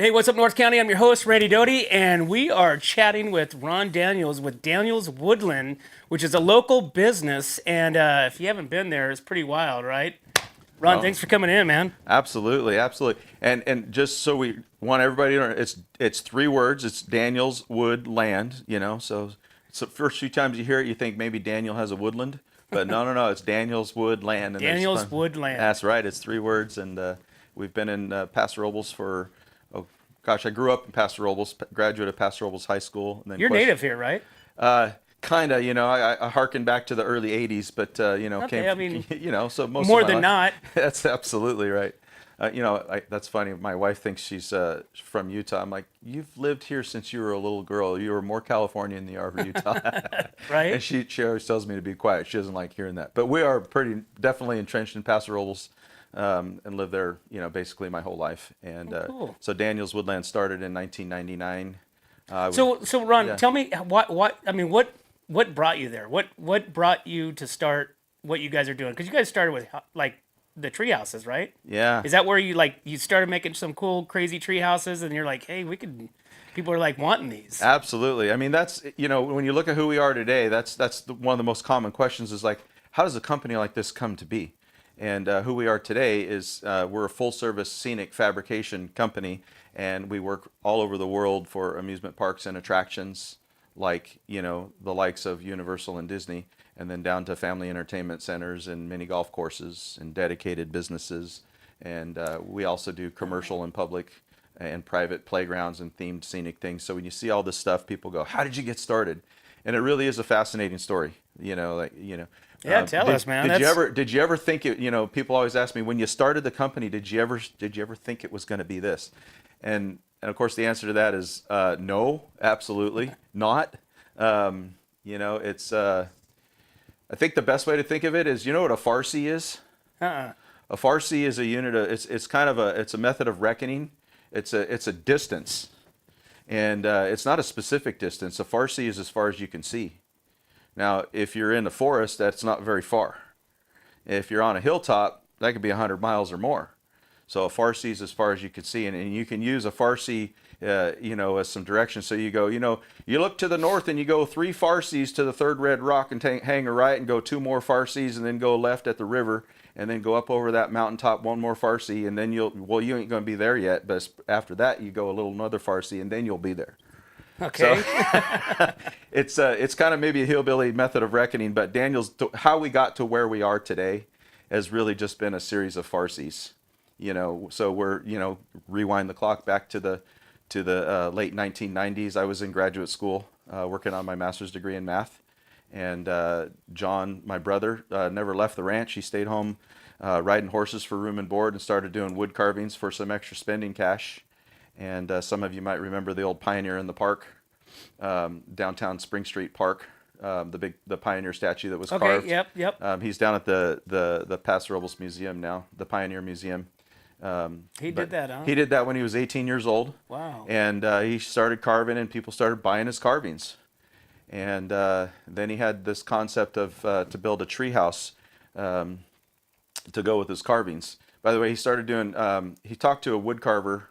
Hey, what's up, North County? I'm your host, Randy Doty, and we are chatting with Ron Daniels with Daniels Woodland, which is a local business. And if you haven't been there, it's pretty wild, right? Ron, Oh, thanks for coming in, man. absolutely, absolutely. And just so we want everybody to know, it's three words. It's Daniel's Wood Land. So the first few times you hear it, you think maybe Daniel has a woodland, but no, no, no. It's Daniel's Wood Land, and there's Daniels fun. Woodland. That's right. It's three words, and we've been in Paso Robles for. Oh gosh, I grew up in Paso Robles, graduate of Paso Robles High School, and then You're native here, right? kind of, I harken back to the early '80s, but came, Okay, I mean, so most of more my than life. not. That's absolutely right. That's funny. My wife thinks she's from Utah. I'm like, you've lived here since you were a little girl. You were more Californian than you are from Utah. And Right? she always tells me to be quiet. She doesn't like hearing that. But we are pretty definitely entrenched in Paso Robles, and lived there, basically my whole life. And Cool. so Daniels Woodland started in 1999. Uh, So Ron, yeah. tell me what brought you there? What brought you to start what you guys are doing? Because you guys started with like the tree houses, right? Yeah. Is that where you started making some cool, crazy tree houses, and you're like, hey, we could. People are like wanting these. Absolutely. I mean, that's, when you look at who we are today, one of the most common questions is like, how does a company like this come to be? And who we are today is we're a full service scenic fabrication company, and we work all over the world for amusement parks and attractions like, the likes of Universal and Disney, and then down to family entertainment centers and mini golf courses and dedicated businesses. And we also do commercial and public and private playgrounds and themed scenic things. So when you see all this stuff, people go, "How did you get started?" And it really is a fascinating story. Yeah, tell Did, us, man. did you That's ever think it? People always ask me, when you started the company, did you ever think it was going to be this? And of course the answer to that is no, absolutely not. It's I think the best way to think of it is, you know what a Farsi is? uh-uh. A Farsi is a unit of, it's kind of it's a method of reckoning. It's a distance, and it's not a specific distance. A Farsi is as far as you can see. Now, if you're in the forest, that's not very far. If you're on a hilltop, that could be 100 miles or more. So a Farsi is as far as you can see, and you can use a Farsi, as some direction. So you go, you look to the north and you go 3 Farsis to the third red rock and hang a right and go 2 more Farsis and then go left at the river and then go up over that mountaintop 1 more Farsi, and then you ain't going to be there yet, but after that you go a little another Farsi and then you'll be there. So Okay. it's kind of maybe a hillbilly method of reckoning, but how we got to where we are today has really just been a series of Farsis. So we're, rewind the clock back to the late 1990s. I was in graduate school working on my master's degree in math, and John, my brother, never left the ranch. He stayed home riding horses for room and board and started doing wood carvings for some extra spending cash. And some of you might remember the old Pioneer in the Park, downtown Spring Street Park, the Pioneer statue that was Okay. carved. Yep. He's down at the Paso Robles Museum now, the Pioneer Museum. He But did that, huh? he did that when he was 18 years old, Wow. and he started carving, and people started buying his carvings. And then he had this concept of to build a tree house to go with his carvings. By the way, he started doing. He talked to a wood carver,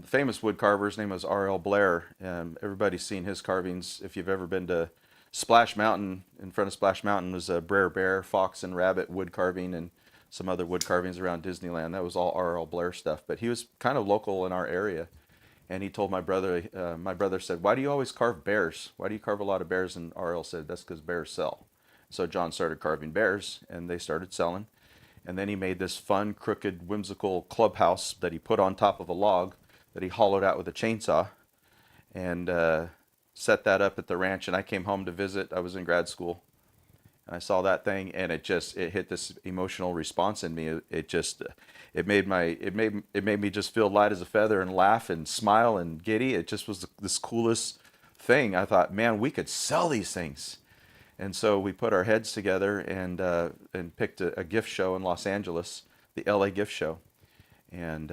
famous wood carver. His name was R.L. Blair. Everybody's seen his carvings. If you've ever been to Splash Mountain, in front of Splash Mountain was a Brer Bear, fox, and rabbit wood carving, and some other wood carvings around Disneyland. That was all R.L. Blair stuff. But he was kind of local in our area. And he told my brother said, "Why do you always carve bears? Why do you carve a lot of bears?" And R.L. said, "That's because bears sell." So John started carving bears, and they started selling. And then he made this fun, crooked, whimsical clubhouse that he put on top of a log that he hollowed out with a chainsaw, and set that up at the ranch. And I came home to visit. I was in grad school. And I saw that thing, and it hit this emotional response in me. It made me just feel light as a feather and laugh and smile and giddy. It just was this coolest thing. I thought, man, we could sell these things. And so we put our heads together and picked a gift show in Los Angeles, the LA Gift Show, and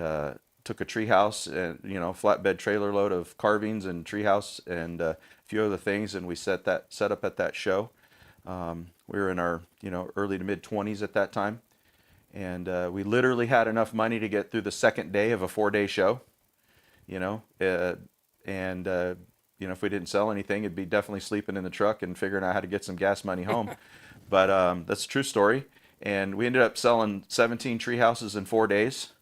took a treehouse and flatbed trailer load of carvings and treehouse and a few other things, and we set up at that show. We were in our early to mid 20s at that time, and we literally had enough money to get through the second day of a 4-day show. you know, and if we didn't sell anything, it'd be definitely sleeping in the truck and figuring out how to get some gas money home. But that's a true story. And we ended up selling 17 tree houses in 4 days,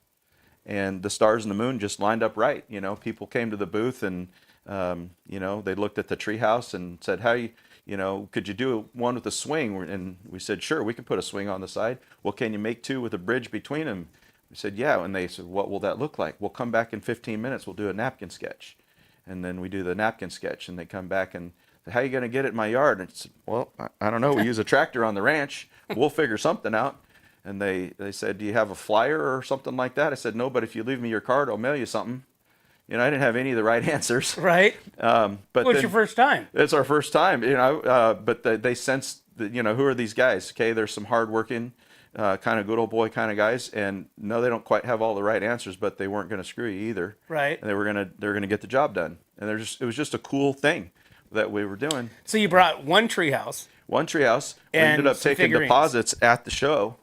and the stars and the moon just lined up right. People came to the booth and they looked at the tree house and said, "How could you do one with a swing?" And we said, "Sure, we can put a swing on the side." "Well, can you make two with a bridge between them?" We said, "Yeah." And they said, "What will that look like?" "We'll come back in 15 minutes. We'll do a napkin sketch." And then we do the napkin sketch, and they come back and say, "How are you going to get it in my yard?" And I said, "Well, I don't know. We use a tractor on the ranch. We'll figure something out." And they said, "Do you have a flyer or something like that?" I said, "No, but if you leave me your card, I'll mail you something." I didn't have any of the right answers. Right. But What's your first time? It's our first time, but they sensed that, who are these guys? Okay, there's some hardworking, kind of good old boy kind of guys, and no, they don't quite have all the right answers, but they weren't going to screw you either. Right. And they're gonna get the job done, and it was just a cool thing that we were doing. So you brought one treehouse. One treehouse. We And ended up some taking figurines. deposits at the show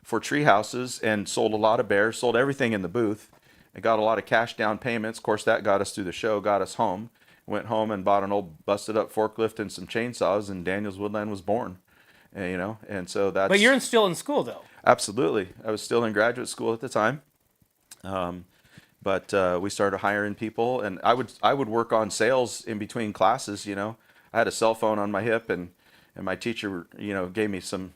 for tree houses and sold a lot of bears, sold everything in the booth, and got a lot of cash down payments. Of course, that got us through the show, got us home. Went home and bought an old busted up forklift and some chainsaws, and Daniels Woodland was born. And so that's. But you're still in school, though. Absolutely. I was still in graduate school at the time. But we started hiring people, and I would work on sales in between classes. I had a cell phone on my hip, and my teacher, gave me some,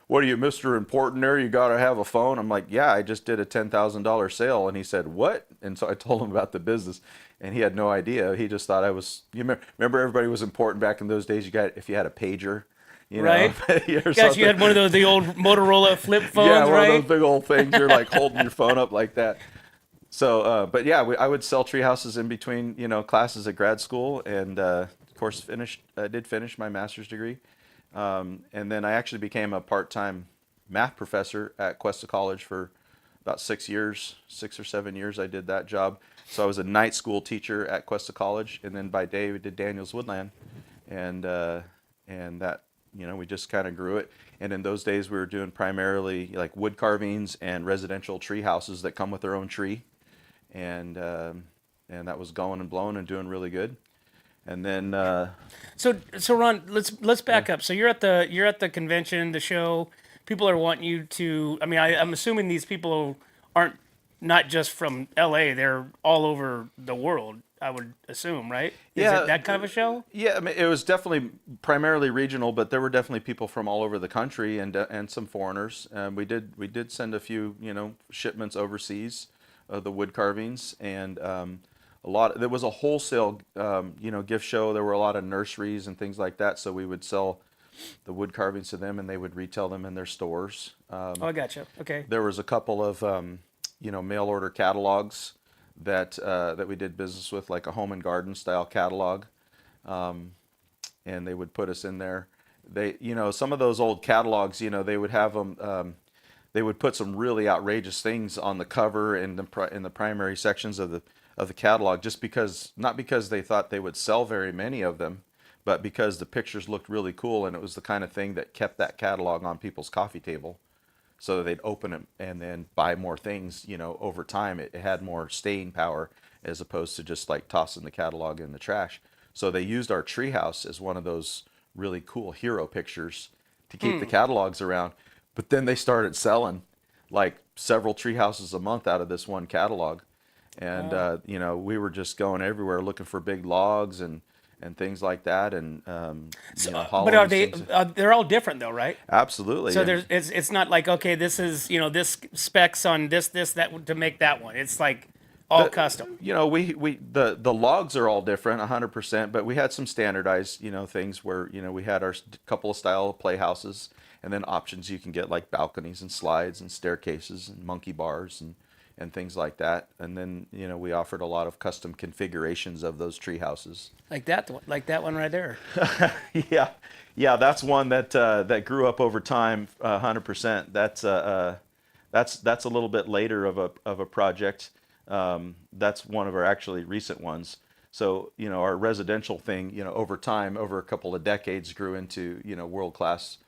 "What are you, Mr. Important there? You got to have a phone." I'm like, "Yeah, I just did a $10,000 sale." And he said, "What?" And so I told him about the business, and he had no idea. He just thought I was. Remember, everybody was important back in those days. If you had a pager. Right. Or Gosh, something. you had one of those the old Motorola flip phones, Yeah, one right? of those big old things. You're like holding your phone up like that. So, but yeah, I would sell tree houses in between, classes at grad school, and of course, I did finish my master's degree, and then I actually became a part-time math professor at Cuesta College for about 6 or 7 years. I did that job. So I was a night school teacher at Cuesta College, and then by day we did Daniels Woodland, and that we just kind of grew it. And in those days, we were doing primarily like wood carvings and residential tree houses that come with their own tree, and that was going and blowing and doing really good. And then So Ron, let's back up. So you're at the convention, the show. People are wanting you to. I mean, I'm assuming these people aren't not just from L.A. They're all over the world. I would assume, right? Yeah. Is it that kind of a show? Yeah, I mean, it was definitely primarily regional, but there were definitely people from all over the country and some foreigners. We did send a few shipments overseas of the wood carvings, and there was a wholesale gift show. There were a lot of nurseries and things like that, so we would sell the wood carvings to them, and they would retail them in their stores. Oh, I gotcha. Okay. There was a couple of mail order catalogs that we did business with, like a home and garden style catalog, and they would put us in there. They, some of those old catalogs, they would have them. They would put some really outrageous things on the cover and in the primary sections of the catalog, not because they thought they would sell very many of them, but because the pictures looked really cool, and it was the kind of thing that kept that catalog on people's coffee table, so that they'd open it and then buy more things. Over time, it had more staying power as opposed to just like tossing the catalog in the trash. So they used our treehouse as one of those really cool hero pictures to keep the catalogs around. But then they started selling like several tree houses a month out of this one catalog. And, we were just going everywhere looking for big logs and things like that. And, But are they? They're all different, though, right? Absolutely. So And- it's not like, okay, this is this specs on this that to make that one. It's like all custom. The logs are all different 100%, but we had some standardized things where we had our couple of style playhouses, and then options you can get like balconies and slides and staircases and monkey bars and things like that. And then we offered a lot of custom configurations of those tree houses. Like that one right there. Yeah, that's one that grew up over time 100%. That's a little bit later of a project. That's one of our actually recent ones. So our residential thing over time, over a couple of decades, grew into world-class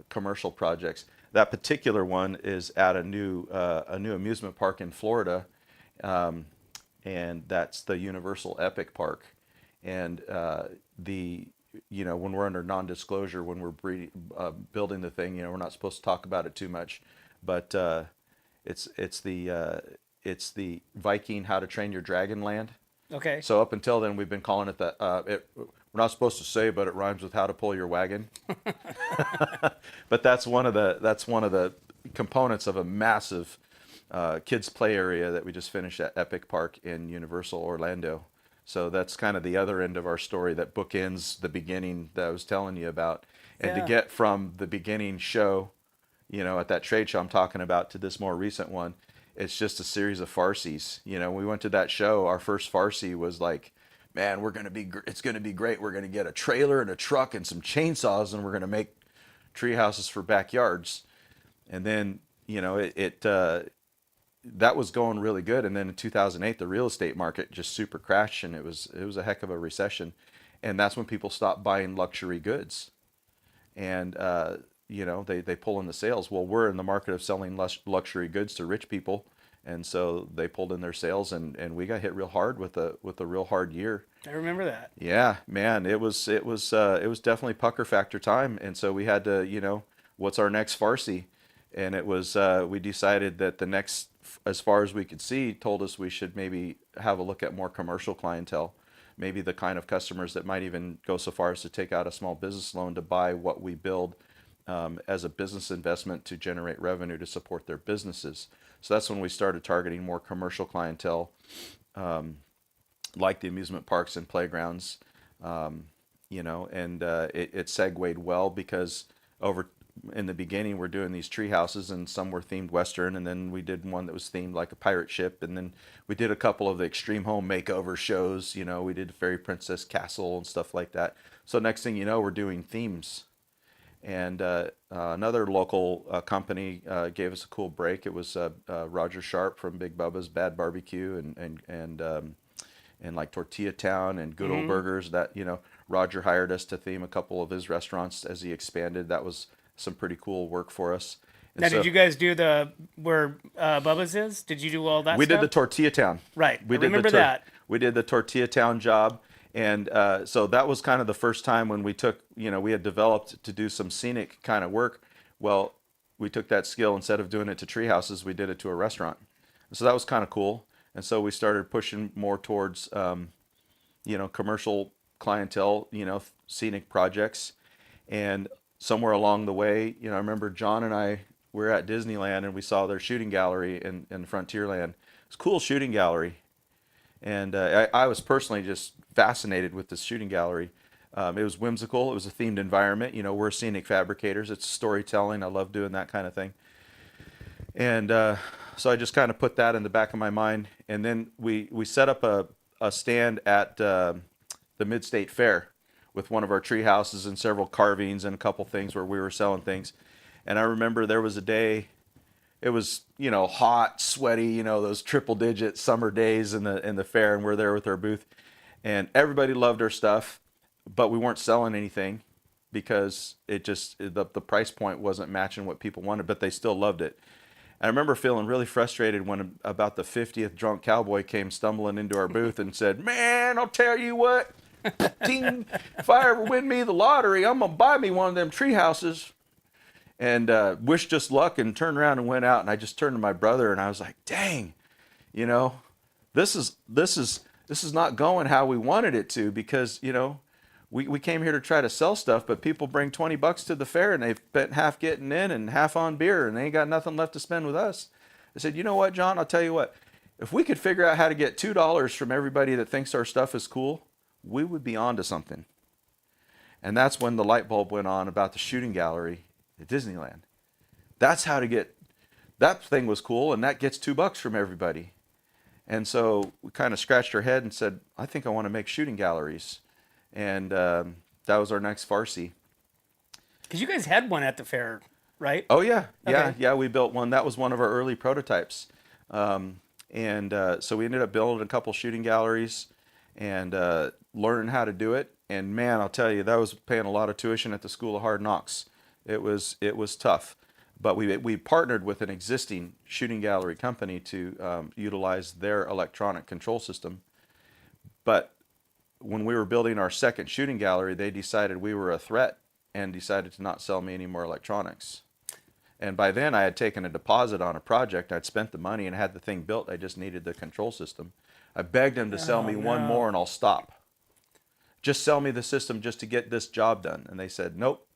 commercial projects. That particular one is at a new amusement park in Florida, and that's the Universal Epic Park. And when we're under non-disclosure, when we're building the thing, we're not supposed to talk about it too much, but it's the Viking How to Train Your Dragon land. Okay. So up until then, we've been calling it that. We're not supposed to say, but it rhymes with how to pull your wagon. But that's one of the components of a massive kids play area that we just finished at Epic Park in Universal Orlando. So that's kind of the other end of our story that bookends the beginning that I was telling you about. And to Yeah. get from the beginning show, at that trade show I'm talking about, to this more recent one, it's just a series of Farsies. We went to that show. Our first Farsi was like, man, it's going to be great. We're going to get a trailer and a truck and some chainsaws, and we're going to make tree houses for backyards. And then, that was going really good. And then in 2008, the real estate market just super crashed, and it was a heck of a recession. And that's when people stopped buying luxury goods. And, they pull in the sales. Well, we're in the market of selling luxury goods to rich people. And so they pulled in their sales, and we got hit real hard with a real hard year. I remember that. Yeah, man, it was definitely pucker factor time. And so we had to, what's our next Farsi? And it was, we decided that the next, as far as we could see, told us we should maybe have a look at more commercial clientele, maybe the kind of customers that might even go so far as to take out a small business loan to buy what we build as a business investment to generate revenue to support their businesses. So that's when we started targeting more commercial clientele, like the amusement parks and playgrounds, and it segued well because in the beginning we're doing these tree houses, and some were themed Western, and then we did one that was themed like a pirate ship, and then we did a couple of the extreme home makeover shows. We did Fairy Princess Castle and stuff like that. So next thing you know, we're doing themes. And another local company gave us a cool break. It was Roger Sharp from Big Bubba's Bad Barbecue and like Tortilla Town and Good Old Burgers. That Roger hired us to theme a couple of his restaurants as he expanded. That was some pretty cool work for us. And Now, so did you guys do the where Bubba's is? Did you do all that we stuff? did the Tortilla Town. Right. We I did remember that. We did the Tortilla Town job. And so that was kind of the first time when we took, we had developed to do some scenic kind of work. Well, we took that skill, instead of doing it to tree houses, we did it to a restaurant. And so that was kind of cool. And so we started pushing more towards, commercial clientele, scenic projects. And somewhere along the way, I remember John and I were at Disneyland, and we saw their shooting gallery in Frontierland. It's a cool shooting gallery. And I was personally just fascinated with this shooting gallery. It was whimsical. It was a themed environment. We're scenic fabricators. It's storytelling. I love doing that kind of thing. And so I just kind of put that in the back of my mind. And then we set up a stand at the Mid-State Fair with one of our tree houses and several carvings and a couple things where we were selling things. And I remember there was a day, it was, hot, sweaty, those triple digit summer days in the fair, and we're there with our booth, and everybody loved our stuff, but we weren't selling anything because the price point wasn't matching what people wanted, but they still loved it. And I remember feeling really frustrated when about the 50th drunk cowboy came stumbling into our booth and said, "Man, I'll tell you what, if I ever win me the lottery, I'm gonna buy me one of them tree houses." And wished us luck and turned around and went out. And I just turned to my brother and I was like, "Dang, this is not going how we wanted it to, because we came here to try to sell stuff, but people bring $20 to the fair and they've spent half getting in and half on beer, and they ain't got nothing left to spend with us." I said, "You know what, John? I'll tell you what. If we could figure out how to get $2 from everybody that thinks our stuff is cool, we would be on to something." And that's when the light bulb went on about the shooting gallery at Disneyland. That's how to get, that thing was cool, and that gets $2 from everybody. And so we kind of scratched our head and said, "I think I want to make shooting galleries." And that was our next Farsi. Because you guys had one at the fair, right? Oh yeah, Okay. yeah, we built one. That was one of our early prototypes. So we ended up building a couple shooting galleries and learning how to do it. And man, I'll tell you, that was paying a lot of tuition at the School of Hard Knocks. It was tough, but we partnered with an existing shooting gallery company to utilize their electronic control system. But when we were building our second shooting gallery, they decided we were a threat and decided to not sell me any more electronics. And by then I had taken a deposit on a project. I'd spent the money and had the thing built. I just needed the control system. I begged them to sell me one more and I'll stop. Just sell me the system just to get this job done. And they said, nope.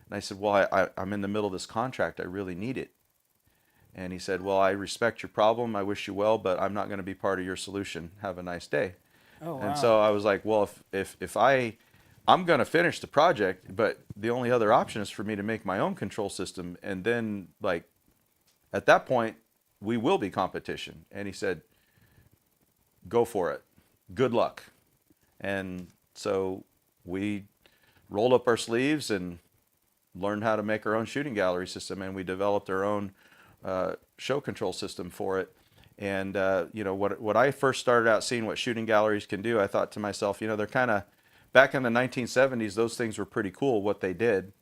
And I said, well, I'm in the middle of this contract. I really need it. And he said, well, I respect your problem. I wish you well, but I'm not going to be part of your solution. Have a nice day. Oh, wow. And so I was like, well, if I'm going to finish the project, but the only other option is for me to make my own control system. And then, like, at that point, we will be competition. And he said, go for it. Good luck. And so we rolled up our sleeves and learned how to make our own shooting gallery system. And we developed our own show control system for it. And, you know, what I first started out seeing what shooting galleries can do, I thought to myself, you know, they're kind of, back in the 1970s, those things were pretty cool, what they did.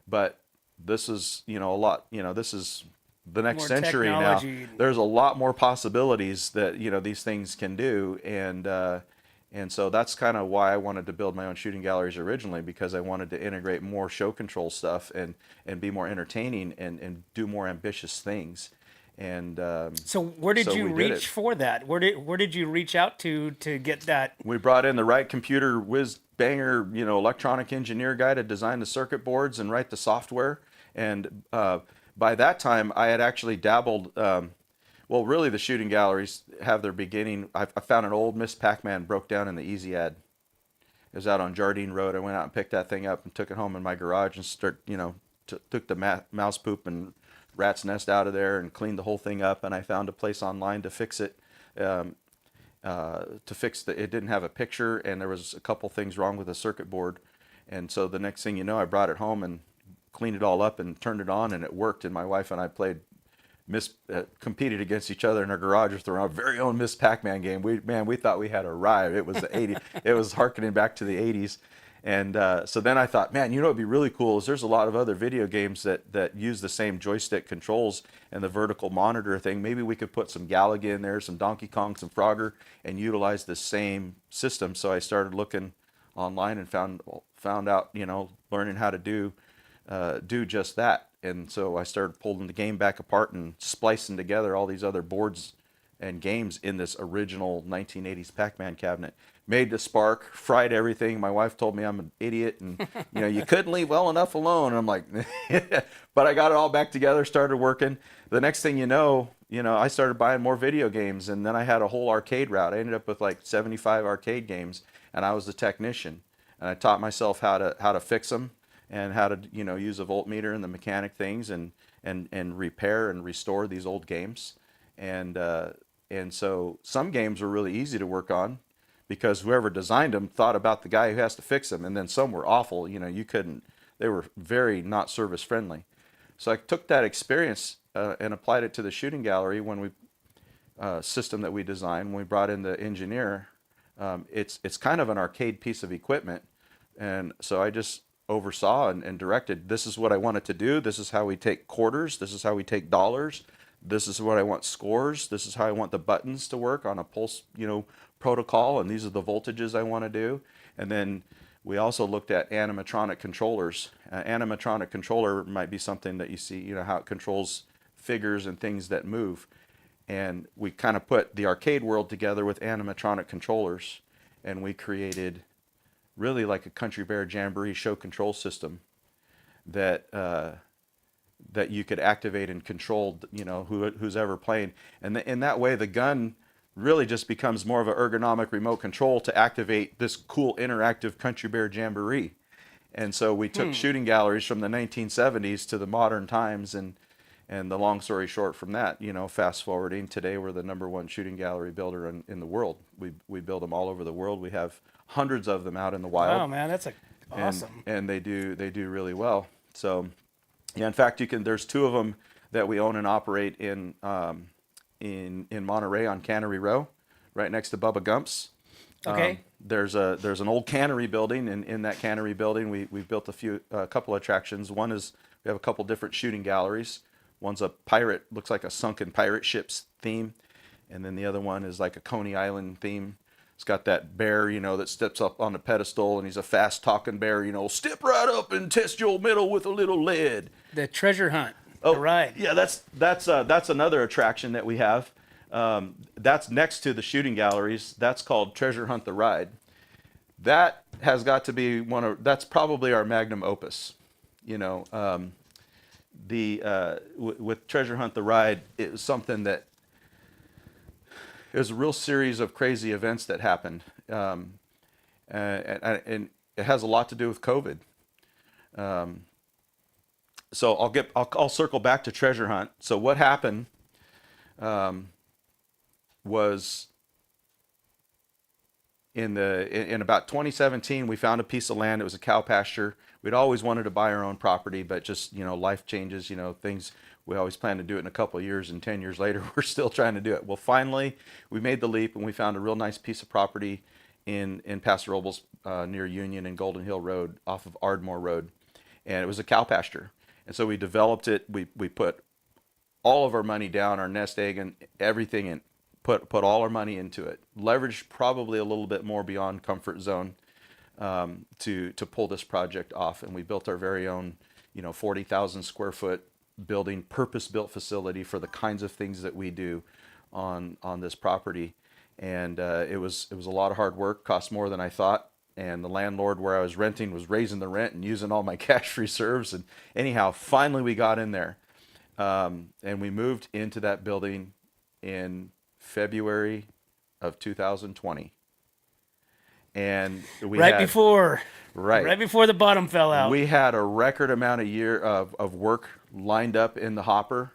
But this is, you know, a lot, you know, this is the next More century technology. now. There's a lot more possibilities that, you know, these things can do. And so that's kind of why I wanted to build my own shooting galleries originally, because I wanted to integrate more show control stuff and be more entertaining and do more ambitious things. And So where did you we did it. reach for that? Where did you reach out to get that? We brought in the right computer whiz banger, you know, electronic engineer guy to design the circuit boards and write the software. And by that time, I had actually dabbled. Well, really, the shooting galleries have their beginning. I found an old Miss Pac-Man broke down in the Easy Ad. It was out on Jardine Road. I went out and picked that thing up and took it home in my garage and took the mouse poop and rat's nest out of there and cleaned the whole thing up. And I found a place online to fix it. It didn't have a picture, and there was a couple things wrong with the circuit board. And so the next thing you know, I brought it home and cleaned it all up and turned it on, and it worked. And my wife and I competed against each other in our garage with our very own Miss Pac-Man game. We thought we had arrived. It was the 80s. It was harkening back to the 80s. And so then I thought, man, you know, what'd be really cool is there's a lot of other video games that use the same joystick controls and the vertical monitor thing. Maybe we could put some Galaga in there, some Donkey Kong, some Frogger, and utilize the same system. So I started looking online and found out, you know, learning how to do just that. And so I started pulling the game back apart and splicing together all these other boards and games in this original 1980s Pac-Man cabinet. Made the spark, fried everything. My wife told me I'm an idiot and, you know, you couldn't leave well enough alone. And I'm like, but I got it all back together, started working. The next thing you know, I started buying more video games, and then I had a whole arcade route. I ended up with like 75 arcade games, and I was the technician. And I taught myself how to fix them and how to, you know, use a voltmeter and the mechanic things and repair and restore these old games. And so some games were really easy to work on, because whoever designed them thought about the guy who has to fix them. And then some were awful. You know, they were very not service friendly. So I took that experience and applied it to the shooting gallery system that we designed. When we brought in the engineer, it's kind of an arcade piece of equipment. And so I just oversaw and directed, this is what I wanted to do. This is how we take quarters. This is how we take dollars. This is what I want scores. This is how I want the buttons to work on a pulse, you know, protocol. And these are the voltages I want to do. And then we also looked at animatronic controllers. Animatronic controller might be something that you see, you know, how it controls figures and things that move. And we kind of put the arcade world together with animatronic controllers, and we created really like a Country Bear Jamboree show control system that you could activate and control, you know, who's ever playing. And in that way, the gun really just becomes more of an ergonomic remote control to activate this cool interactive Country Bear Jamboree. And so we took shooting galleries from the 1970s to the modern times, and the long story short from that, you know, fast forwarding, today we're the #1 shooting gallery builder in the world. We build them all over the world. We have hundreds of them out in the wild. Oh man, that's awesome. And they do really well. So yeah, in fact, there's 2 of them that we own and operate in Monterey on Cannery Row, right next to Bubba Gump's. Okay. There's an old cannery building, and in that cannery building we've built a couple attractions. One is we have a couple different shooting galleries. One's a pirate, looks like a sunken pirate ship's theme, and then the other one is like a Coney Island theme. It's got that bear, that steps up on the pedestal, and he's a fast talking bear, step right up and test your metal with a little lead. The treasure hunt. Oh, The ride. yeah, that's another attraction that we have. That's next to the shooting galleries. That's called Treasure Hunt the Ride. That has got to be that's probably our magnum opus. With Treasure Hunt the Ride, it was something that it was a real series of crazy events that happened, and it has a lot to do with COVID. So I'll circle back to Treasure Hunt. So what happened was in about 2017, we found a piece of land. It was a cow pasture. We'd always wanted to buy our own property, but just life changes. Things we always planned to do it in a couple of years, and 10 years later, we're still trying to do it. Well, finally, we made the leap, and we found a real nice piece of property in Paso, Robles, near Union and Golden Hill Road, off of Ardmore Road, and it was a cow pasture. And so we developed it. We put all of our money down, our nest egg and everything, and put all our money into it. Leveraged probably a little bit more beyond comfort zone to pull this project off. And we built our very own, 40,000 square foot building, purpose-built facility for the kinds of things that we do on this property. And it was a lot of hard work, cost more than I thought. And the landlord where I was renting was raising the rent and using all my cash reserves. And anyhow, finally we got in there. And we moved into that building in February of 2020. And we Right before the bottom fell out. We had a record amount of work lined up in the hopper,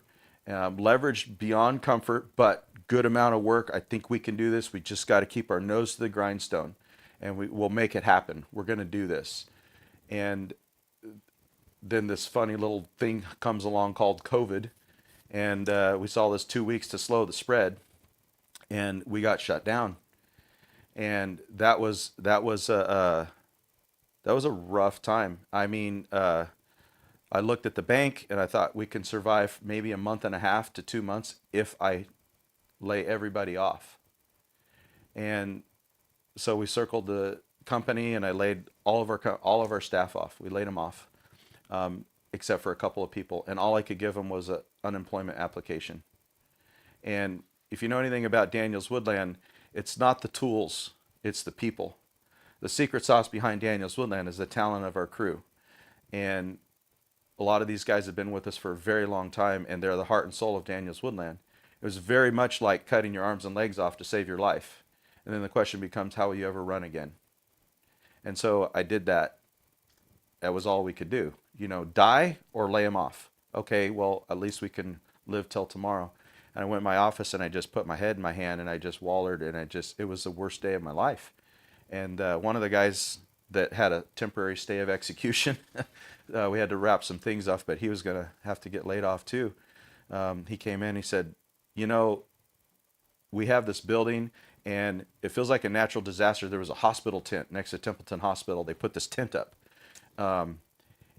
leveraged beyond comfort, but good amount of work. I think we can do this. We just got to keep our nose to the grindstone. And we'll make it happen. We're going to do this. And then this funny little thing comes along called COVID. And we saw this 2 weeks to slow the spread. And we got shut down. And that was a rough time. I mean, I looked at the bank and I thought we can survive maybe a month and a half to 2 months if I lay everybody off. And so we circled the company, and I laid all of our staff off. We laid them off, except for a couple of people, and all I could give them was an unemployment application. And if you know anything about Daniels Woodland, it's not the tools, it's the people. The secret sauce behind Daniels Woodland is the talent of our crew. And a lot of these guys have been with us for a very long time, and they're the heart and soul of Daniels Woodland. It was very much like cutting your arms and legs off to save your life. And then the question becomes, how will you ever run again? And so I did that. That was all we could do. Die or lay them off. Okay, well, at least we can live till tomorrow. And I went in my office and I just put my head in my hand and I just wallered, and it was the worst day of my life. And one of the guys that had a temporary stay of execution, we had to wrap some things off, but he was going to have to get laid off too. He came in, he said, we have this building, and it feels like a natural disaster. There was a hospital tent next to Templeton Hospital. They put this tent up. And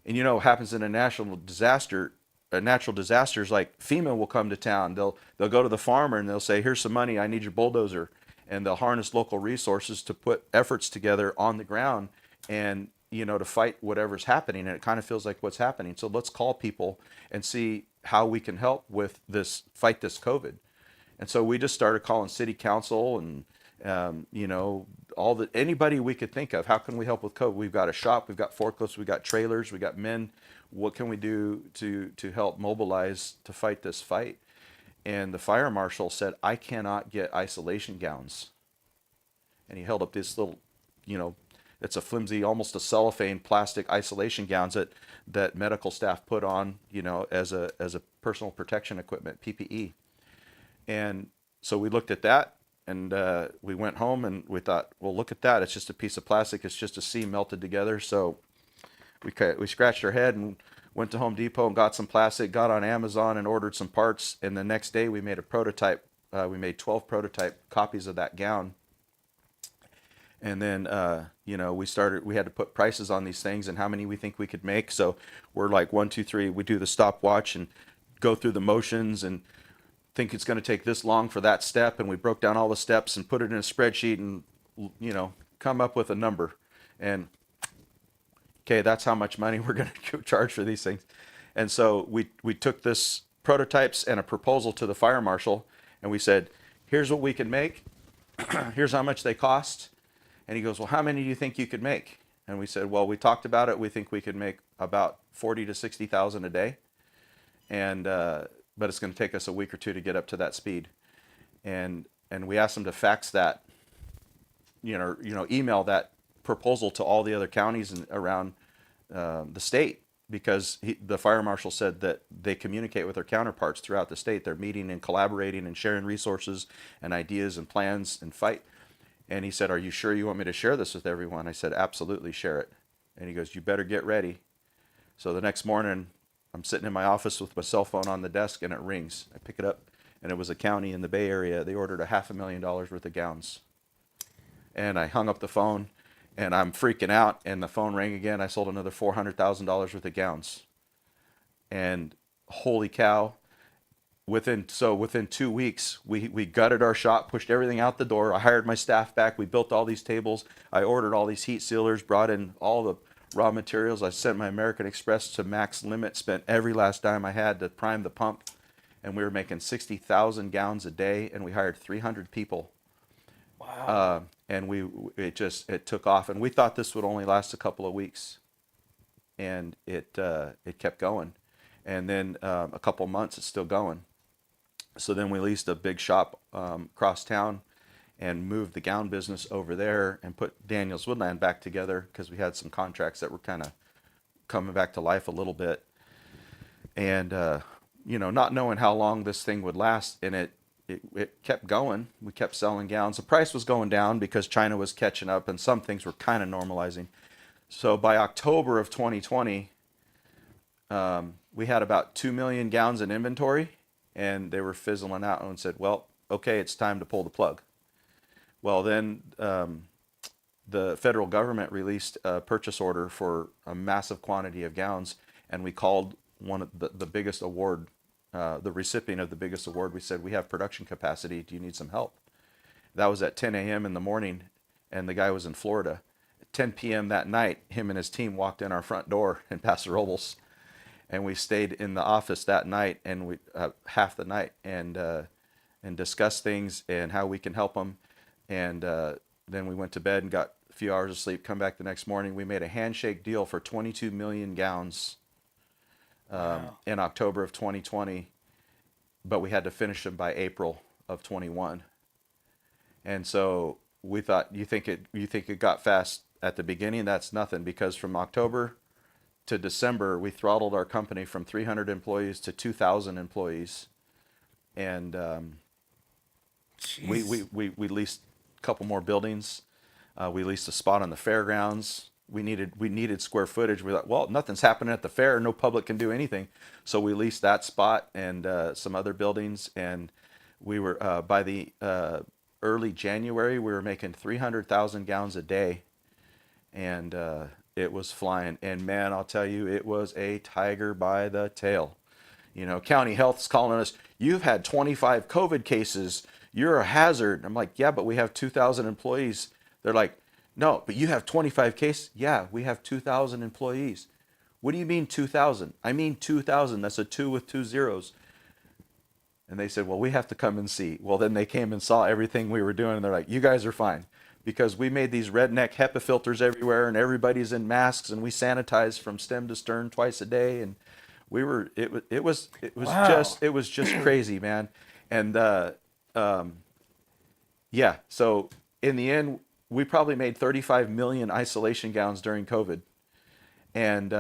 what happens in a natural disaster is like FEMA will come to town. They'll go to the farmer and they'll say, here's some money, I need your bulldozer. And they'll harness local resources to put efforts together on the ground and, to fight whatever's happening. And it kind of feels like what's happening. So let's call people and see how we can help with fight this COVID. And so we just started calling city council and, anybody we could think of. How can we help with COVID? We've got a shop, we've got forklifts, we've got trailers, we've got men. What can we do to help mobilize to fight this fight? And the fire marshal said, I cannot get isolation gowns. And he held up this little, it's a flimsy, almost a cellophane plastic isolation gowns that medical staff put on, as a personal protection equipment, PPE. And so we looked at that, and we went home and we thought, well, look at that. It's just a piece of plastic. It's just a seam melted together. So we scratched our head and went to Home Depot and got some plastic, got on Amazon and ordered some parts. And the next day we made a prototype. We made 12 prototype copies of that gown. And then, we had to put prices on these things and how many we think we could make. So we're like 1, 2, 3, we do the stopwatch and go through the motions and think it's going to take this long for that step. And we broke down all the steps and put it in a spreadsheet and, come up with a number. And okay, that's how much money we're going to charge for these things. And so we took this prototypes and a proposal to the fire marshal, and we said, here's what we can make. Here's how much they cost. And he goes, well, how many do you think you could make? And we said, well, we talked about it. We think we could make about 40 to 60,000 a day. And, but it's going to take us a week or two to get up to that speed. And we asked them to fax that, email that proposal to all the other counties around the state, because the fire marshal said that they communicate with their counterparts throughout the state. They're meeting and collaborating and sharing resources and ideas and plans and fight. And he said, are you sure you want me to share this with everyone? I said, absolutely, share it. And he goes, you better get ready. So the next morning, I'm sitting in my office with my cell phone on the desk, and it rings. I pick it up, and it was a county in the Bay Area. They ordered $500,000 worth of gowns. And I hung up the phone, and I'm freaking out, and the phone rang again. I sold another $400,000 worth of gowns. And holy cow, within 2 weeks, we gutted our shop, pushed everything out the door. I hired my staff back. We built all these tables. I ordered all these heat sealers, brought in all the raw materials. I sent my American Express to max limit, spent every last dime I had to prime the pump. And we were making 60,000 gowns a day, and we hired 300 people. Wow. And it took off, and we thought this would only last a couple of weeks, and it kept going, and then a couple of months it's still going. So then we leased a big shop across town, and moved the gown business over there, and put Daniels Woodland back together, because we had some contracts that were kind of coming back to life a little bit, and not knowing how long this thing would last, and it kept going. We kept selling gowns. The price was going down because China was catching up, and some things were kind of normalizing. So by October of 2020, we had about 2 million gowns in inventory, and they were fizzling out, and said, well, okay, it's time to pull the plug. Well, then the federal government released a purchase order for a massive quantity of gowns, and we called one of the biggest award, the recipient of the biggest award. We said, we have production capacity. Do you need some help? That was at 10 a.m. in the morning, and the guy was in Florida. At 10 p.m. that night, him and his team walked in our front door in Paso, Robles, and we stayed in the office that night, and we half the night, and discussed things and how we can help them. And then we went to bed and got a few hours of sleep. Come back the next morning. We made a handshake deal for 22 million gowns in October of 2020, but we had to finish them by April of 21. And so we thought, you think it got fast at the beginning? That's nothing, because from October to December, we throttled our company from 300 employees to 2,000 employees. And we leased a couple more buildings. We leased a spot on the fairgrounds. We needed square footage. We thought, well, nothing's happening at the fair. No public can do anything. So we leased that spot and some other buildings. And we were, by the early January, we were making 300,000 gowns a day. And it was flying. And man, I'll tell you, it was a tiger by the tail. County Health's calling us, you've had 25 COVID cases. You're a hazard. I'm like, yeah, but we have 2,000 employees. They're like, no, but you have 25 cases. Yeah, we have 2,000 employees. What do you mean 2,000? I mean 2,000. That's a 2 with 2 zeros. And they said, well, we have to come and see. Well, then they came and saw everything we were doing, and they're like, you guys are fine. Because we made these redneck HEPA filters everywhere, and everybody's in masks, and we sanitize from stem to stern twice a day, and it was Wow. just crazy, man. And yeah, so in the end, we probably made 35 million isolation gowns during COVID, and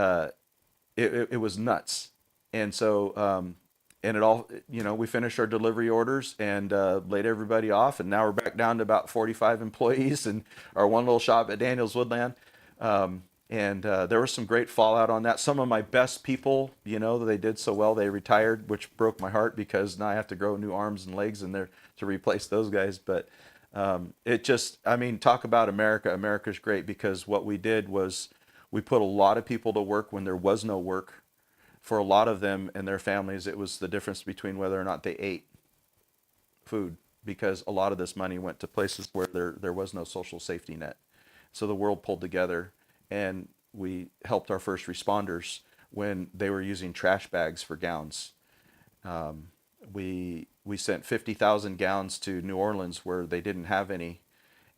it was nuts. And so and it all, we finished our delivery orders and laid everybody off, and now we're back down to about 45 employees and our one little shop at Daniels Woodland. And there was some great fallout on that. Some of my best people, they did so well, they retired, which broke my heart, because now I have to grow new arms and legs in there to replace those guys. But talk about America. America's great, because what we did was we put a lot of people to work when there was no work. for a lot of them and their families, it was the difference between whether or not they ate food, because a lot of this money went to places where there was no social safety net. So the world pulled together, and we helped our first responders when they were using trash bags for gowns. We sent 50,000 gowns to New Orleans where they didn't have any,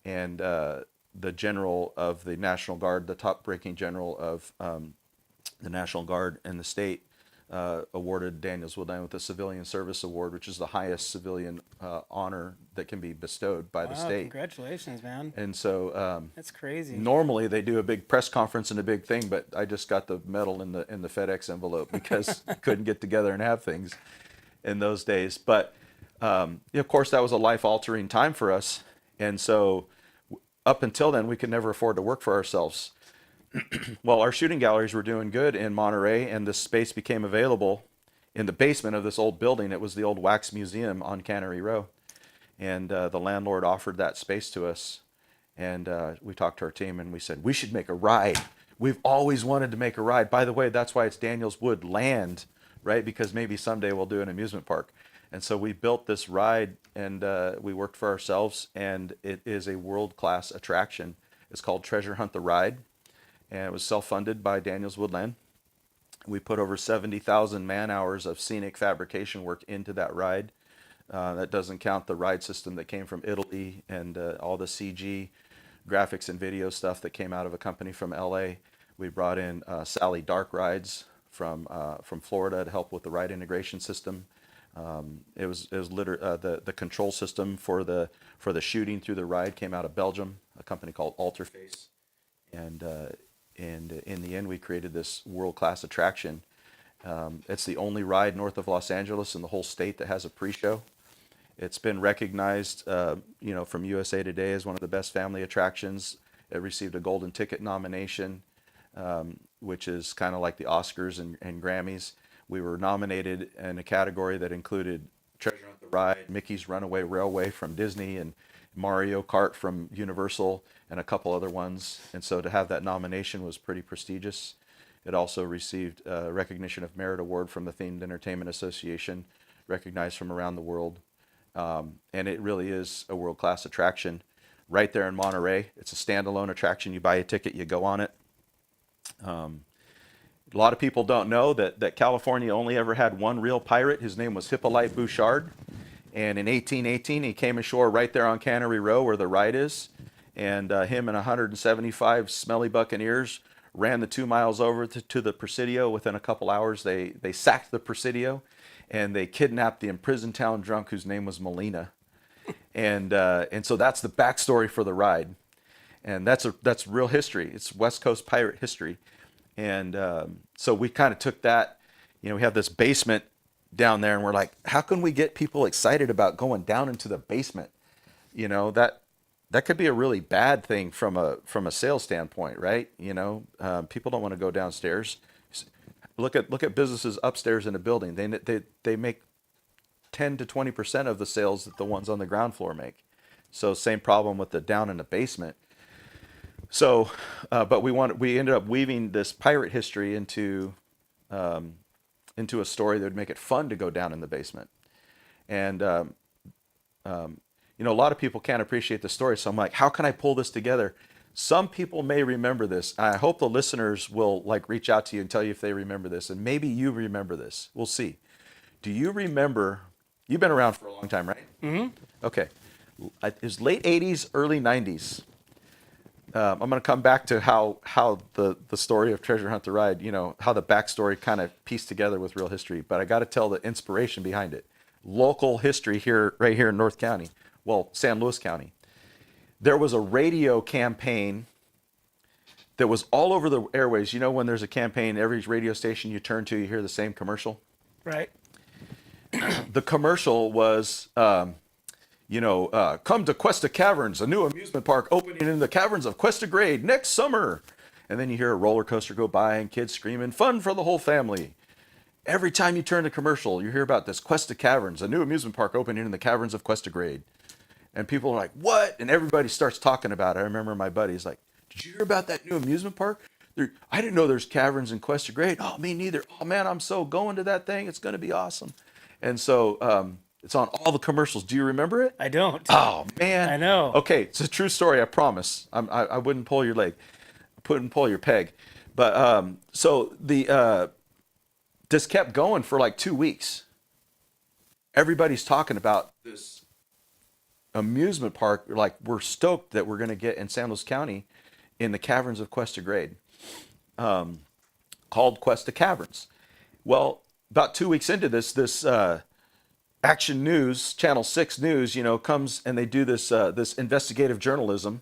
and the general of the National Guard, the top ranking general of the National Guard in the state, awarded Daniels Woodland with the Civilian Service Award, which is the highest civilian honor that can be bestowed by the state. Congratulations, man. And so That's crazy. normally they do a big press conference and a big thing, but I just got the medal in the FedEx envelope because couldn't get together and have things in those days. But of course, that was a life-altering time for us, and so up until then, we could never afford to work for ourselves. Well, our shooting galleries were doing good in Monterey, and this space became available in the basement of this old building. It was the old wax museum on Cannery Row, and the landlord offered that space to us. And we talked to our team, and we said, we should make a ride. We've always wanted to make a ride. By the way, that's why it's Daniels Wood Land, right? Because maybe someday we'll do an amusement park. And so we built this ride, and we worked for ourselves, and it is a world-class attraction. It's called Treasure Hunt the Ride, and it was self-funded by Daniels Woodland. We put over 70,000 man-hours of scenic fabrication work into that ride. That doesn't count the ride system that came from Italy and all the CG graphics and video stuff that came out of a company from LA. We brought in Sally Dark Rides from Florida to help with the ride integration system. It was the control system for the shooting through the ride came out of Belgium, a company called Alterface, and in the end we created this world-class attraction. It's the only ride north of Los Angeles in the whole state that has a pre-show. It's been recognized, from USA Today as one of the best family attractions. It received a Golden Ticket nomination, which is kind of like the Oscars and Grammys. We were nominated in a category that included Treasure Hunt the Ride, Mickey's Runaway Railway from Disney, and Mario Kart from Universal, and a couple other ones. And so to have that nomination was pretty prestigious. It also received recognition of Merit Award from the Themed Entertainment Association, recognized from around the world. And it really is a world-class attraction right there in Monterey. It's a standalone attraction. You buy a ticket, you go on it. A lot of people don't know that California only ever had one real pirate. His name was Hippolyte Bouchard. And in 1818, he came ashore right there on Cannery Row where the ride is. And him and 175 smelly buccaneers ran the 2 miles over to the Presidio. Within a couple hours, they sacked the Presidio, and they kidnapped the imprisoned town drunk whose name was Molina. And so that's the backstory for the ride. And that's real history. It's West Coast pirate history. And so we kind of took that, we have this basement down there, and we're like, how can we get people excited about going down into the basement? That could be a really bad thing from a sales standpoint, right? People don't want to go downstairs. Look at businesses upstairs in a building. They make 10 to 20% of the sales that the ones on the ground floor make. So same problem with the down in the basement. So, but we ended up weaving this pirate history into a story that would make it fun to go down in the basement. And a lot of people can't appreciate the story. So I'm like, how can I pull this together? Some people may remember this. I hope the listeners will reach out to you and tell you if they remember this. And maybe you remember this. We'll see. Do you remember? You've been around for a long time, right? Mm-hmm. Okay. It was late 80s, early 90s. I'm going to come back to how the story of Treasure Hunt the Ride, how the backstory kind of pieced together with real history. But I got to tell the inspiration behind it. Local history right here in North County. Well, San Luis County. There was a radio campaign that was all over the airways. When there's a campaign, every radio station you turn to, you hear the same commercial. Right. The commercial was, come to Cuesta Caverns, a new amusement park opening in the caverns of Cuesta Grade next summer. And then you hear a roller coaster go by and kids screaming, fun for the whole family. Every time you turn to commercial, you hear about this Cuesta Caverns, a new amusement park opening in the caverns of Cuesta Grade. And people are like, what? And everybody starts talking about it. I remember my buddy's like, did you hear about that new amusement park? I didn't know there's caverns in Cuesta Grade. Oh, me neither. Oh man, I'm so going to that thing. It's going to be awesome. And so it's on all the commercials. Do you remember it? I don't. Oh man. I know. Okay, it's a true story. I promise. I wouldn't pull your leg, wouldn't pull your peg. But so the this kept going for like 2 weeks. Everybody's talking about this amusement park. Like, we're stoked that we're going to get in San Luis County in the caverns of Cuesta Grade, called Cuesta Caverns. Well, about 2 weeks into this Action News, Channel 6 News, comes and they do this this investigative journalism.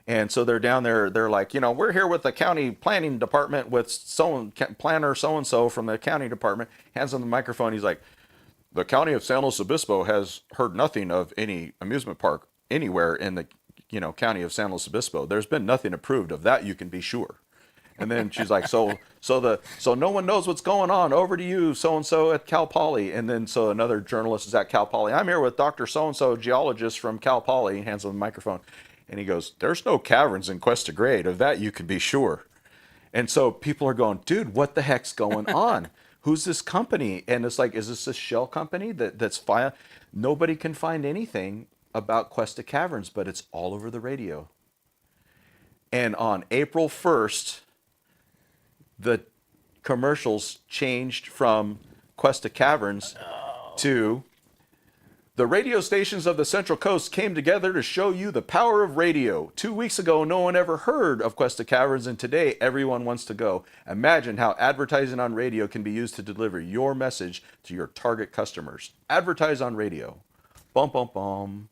And so they're down there, they're like, we're here with the county planning department with planner so-and-so from the county department, hands on the microphone. He's like, the county of San Luis Obispo has heard nothing of any amusement park anywhere in the, county of San Luis Obispo. There's been nothing approved of that, you can be sure. And then she's like, so no one knows what's going on. Over to you, so-and-so at Cal Poly. And then so another journalist is at Cal Poly. I'm here with Dr. So-and-so, geologist from Cal Poly. He hands him the microphone. And he goes, there's no caverns in Cuesta Grade. Of that, you can be sure. And so people are going, dude, what the heck's going on? Who's this company? And it's like, is this a shell company that's file? Nobody can find anything about Cuesta Caverns, but it's all over the radio. And on April 1st, the commercials changed from Cuesta Caverns to the radio stations of the Central Coast came together to show you the power of radio. 2 weeks ago, no one ever heard of Cuesta Caverns, and today everyone wants to go. Imagine how advertising on radio can be used to deliver your message to your target customers. Advertise on radio. Bum, bum, bum.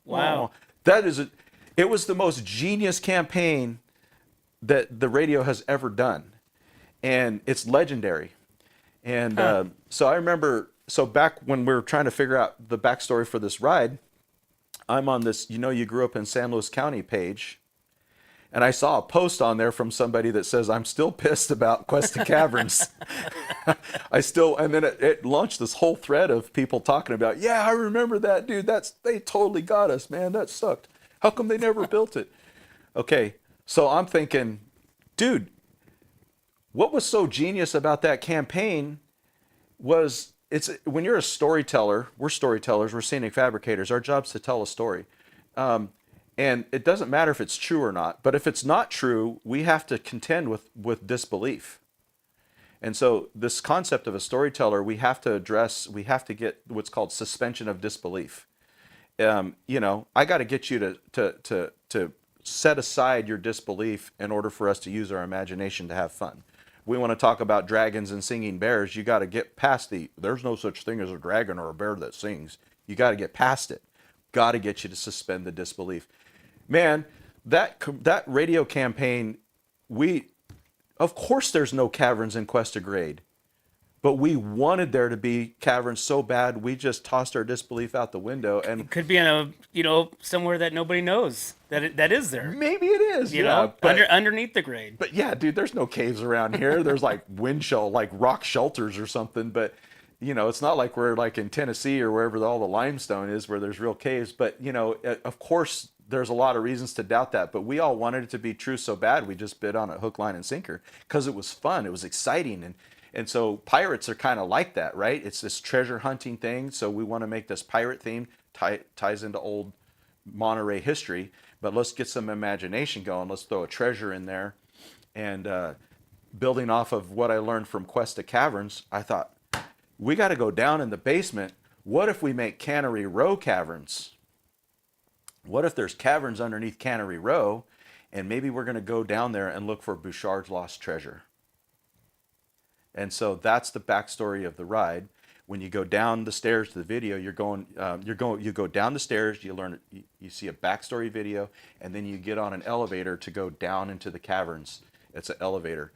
Wow. It was the most genius campaign that the radio has ever done. And it's legendary. And so I remember, so back when we were trying to figure out the backstory for this ride, I'm on this, you grew up in San Luis County page. And I saw a post on there from somebody that says, I'm still pissed about Cuesta Caverns. And then it launched this whole thread of people talking about, yeah, I remember that, dude. They totally got us, man. That sucked. How come they never built it? Okay, so I'm thinking, dude, what was so genius about that campaign was when you're a storyteller, we're storytellers, we're scenic fabricators. Our job's to tell a story. And it doesn't matter if it's true or not, but if it's not true, we have to contend with disbelief. And so this concept of a storyteller, we have to get what's called suspension of disbelief. I got to get you to set aside your disbelief in order for us to use our imagination to have fun. We want to talk about dragons and singing bears. You got to get past there's no such thing as a dragon or a bear that sings. You got to get past it. Got to get you to suspend the disbelief. Man, that radio campaign, of course there's no caverns in Cuesta Grade, but we wanted there to be caverns so bad we just tossed our disbelief out the window. And it could be in somewhere that nobody knows that is there. Maybe it is, underneath the grade. But yeah, dude, there's no caves around here. There's like rock shelters or something. But it's not like we're like in Tennessee or wherever all the limestone is where there's real caves. But of course, there's a lot of reasons to doubt that. But we all wanted it to be true so bad we just bid on it hook, line, and sinker because it was fun. It was exciting. And so pirates are kind of like that, right? It's this treasure hunting thing. So we want to make this pirate theme, ties into old Monterey history, but let's get some imagination going. Let's throw a treasure in there. And building off of what I learned from Cuesta Caverns, I thought, we got to go down in the basement. What if we make Cannery Row caverns? What if there's caverns underneath Cannery Row? And maybe we're going to go down there and look for Bouchard's lost treasure. And so that's the backstory of the ride. When you go down the stairs to the video, you go down the stairs, you see a backstory video, and then you get on an elevator to go down into the caverns. It's an elevator.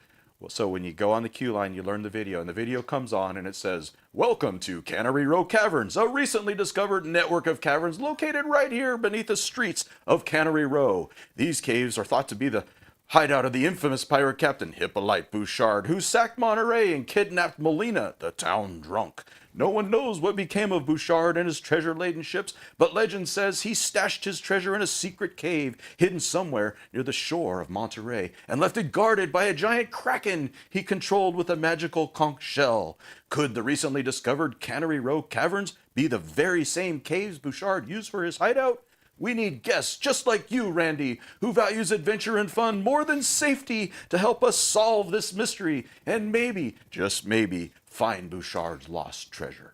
So when you go on the queue line, you learn the video, and the video comes on, and it says, "Welcome to Cannery Row Caverns, a recently discovered network of caverns located right here beneath the streets of Cannery Row. These caves are thought to be the hideout of the infamous pirate captain Hippolyte Bouchard, who sacked Monterey and kidnapped Molina, the town drunk. No one knows what became of Bouchard and his treasure-laden ships, but legend says he stashed his treasure in a secret cave hidden somewhere near the shore of Monterey and left it guarded by a giant kraken he controlled with a magical conch shell. Could the recently discovered Cannery Row caverns be the very same caves Bouchard used for his hideout? We need guests just like you, Randy, who values adventure and fun more than safety to help us solve this mystery and maybe, just maybe, find Bouchard's lost treasure.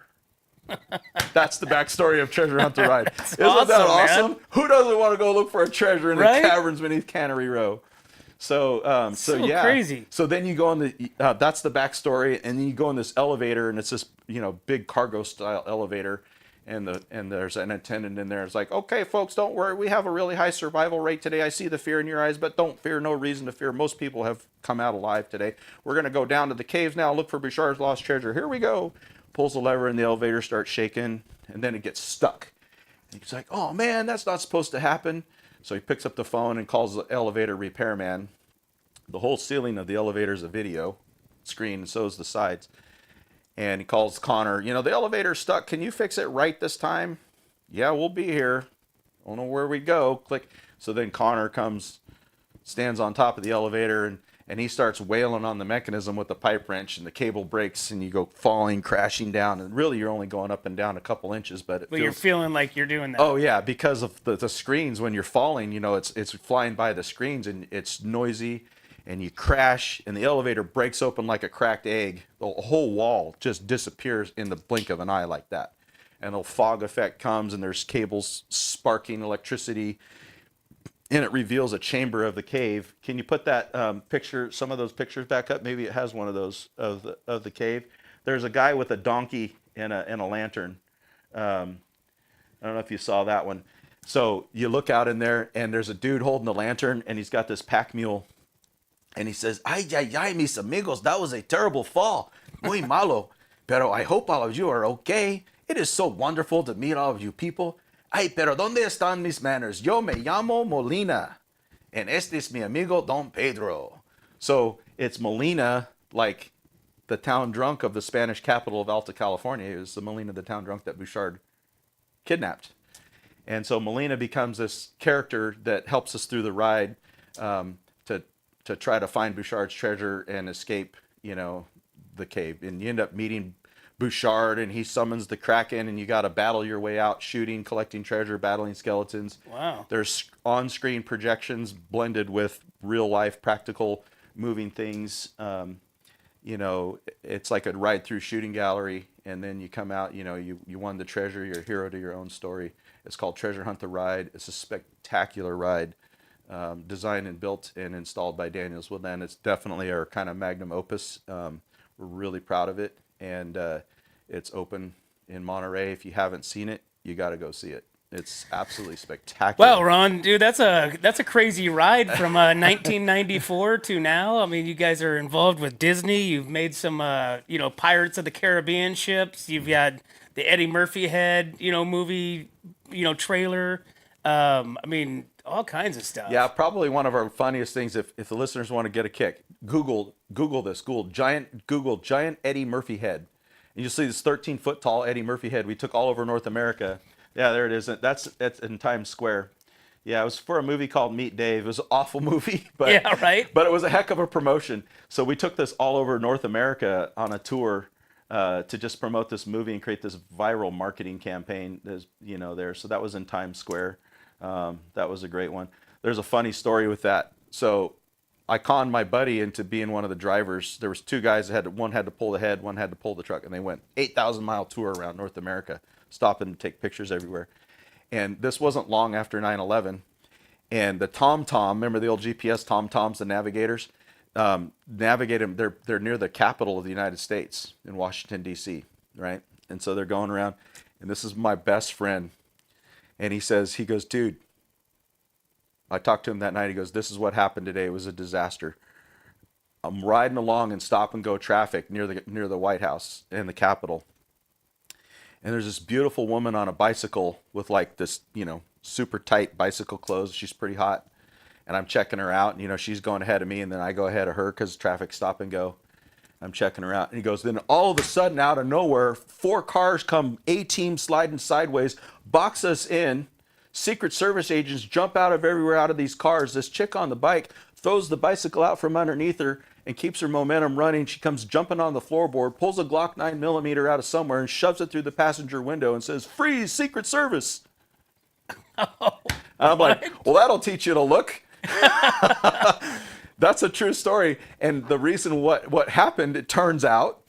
That's the backstory of Treasure Hunt the Ride. Isn't that awesome? Man. Who doesn't want to go look for a treasure in the caverns beneath Cannery Row? So yeah. Crazy. So then you go on the that's the backstory, and then you go in this elevator, and it's this big cargo style elevator. And there's an attendant in there. It's like, okay, folks, don't worry. We have a really high survival rate today. I see the fear in your eyes, but don't fear. No reason to fear. Most people have come out alive today. We're going to go down to the caves now, look for Bouchard's lost treasure. Here we go. Pulls the lever and the elevator starts shaking, and then it gets stuck. And he's like, oh, man, that's not supposed to happen. So he picks up the phone and calls the elevator repairman. The whole ceiling of the elevator is a video screen, and so is the sides. And he calls Connor, the elevator's stuck. Can you fix it right this time? Yeah, we'll be here. Don't know where we go. Click. So then Connor stands on top of the elevator, and he starts wailing on the mechanism with the pipe wrench, and the cable breaks, and you go falling, crashing down. And really, you're only going up and down a couple inches, but you're feeling like you're doing that. Oh yeah, because of the screens. When you're falling, it's flying by the screens, and it's noisy. And you crash, and the elevator breaks open like a cracked egg. The whole wall just disappears in the blink of an eye like that. And the fog effect comes, and there's cables sparking electricity, and it reveals a chamber of the cave. Can you put that picture, some of those pictures back up? Maybe it has one of those of the cave. There's a guy with a donkey and a lantern. I don't know if you saw that one. So you look out in there, and there's a dude holding the lantern, and he's got this pack mule. And he says, ay, ay, ay, mis amigos, that was a terrible fall. Muy malo. Pero I hope all of you are okay. It is so wonderful to meet all of you people. Ay, pero ¿dónde están mis manners? Yo me llamo Molina. And este es mi amigo Don Pedro. So it's Molina, like the town drunk of the Spanish capital of Alta California. It was the Molina, the town drunk that Bouchard kidnapped. And so Molina becomes this character that helps us through the ride, to try to find Bouchard's treasure and escape, the cave. And you end up meeting Bouchard, and he summons the Kraken, and you got to battle your way out, shooting, collecting treasure, battling skeletons. Wow. There's on-screen projections blended with real-life, practical, moving things. It's like a ride-through shooting gallery, and then you come out, you won the treasure, you're a hero to your own story. It's called Treasure Hunt the Ride. It's a spectacular ride. Designed and built and installed by Daniels Woodland. It's definitely our kind of magnum opus. We're really proud of it, and it's open in Monterey. If you haven't seen it, you got to go see it. It's absolutely spectacular. Well, Ron, dude, that's a crazy ride from 1994 to now. I mean, you guys are involved with Disney. You've made some, Pirates of the Caribbean ships. You've got the Eddie Murphy head, movie, trailer. All kinds of stuff. Yeah, probably one of our funniest things. If the listeners want to get a kick, Google this. Google giant Eddie Murphy head, and you'll see this 13-foot tall Eddie Murphy head. We took all over North America. Yeah, there it is. That's in Times Square. Yeah, it was for a movie called Meet Dave. It was an awful movie, but yeah, right. But it was a heck of a promotion. So we took this all over North America on a tour to just promote this movie and create this viral marketing campaign. There. So that was in Times Square. That was a great one. There's a funny story with that. So I conned my buddy into being one of the drivers. There was two guys that one had to pull the head, one had to pull the truck, and they went 8,000-mile tour around North America, stopping to take pictures everywhere. And this wasn't long after 9/11. And the TomTom, remember the old GPS TomToms, the navigators, navigate them. They're near the capital of the United States in Washington, D.C., right? And so they're going around, and this is my best friend. And he goes, dude, I talked to him that night. He goes, this is what happened today. It was a disaster. I'm riding along in stop and go traffic near the White House and the Capitol. And there's this beautiful woman on a bicycle with like this, super tight bicycle clothes. She's pretty hot. and I'm checking her out. And, she's going ahead of me, and then I go ahead of her because traffic stop and go. I'm checking her out. And he goes, then all of a sudden, out of nowhere, 4 cars come A-team sliding sideways, box us in. Secret Service agents jump out of everywhere out of these cars. This chick on the bike throws the bicycle out from underneath her and keeps her momentum running. She comes jumping on the floorboard, pulls a Glock 9mm out of somewhere and shoves it through the passenger window and says, "Freeze, Secret Service." I'm like, well, that'll teach you to look. That's a true story. And the reason what happened, it turns out,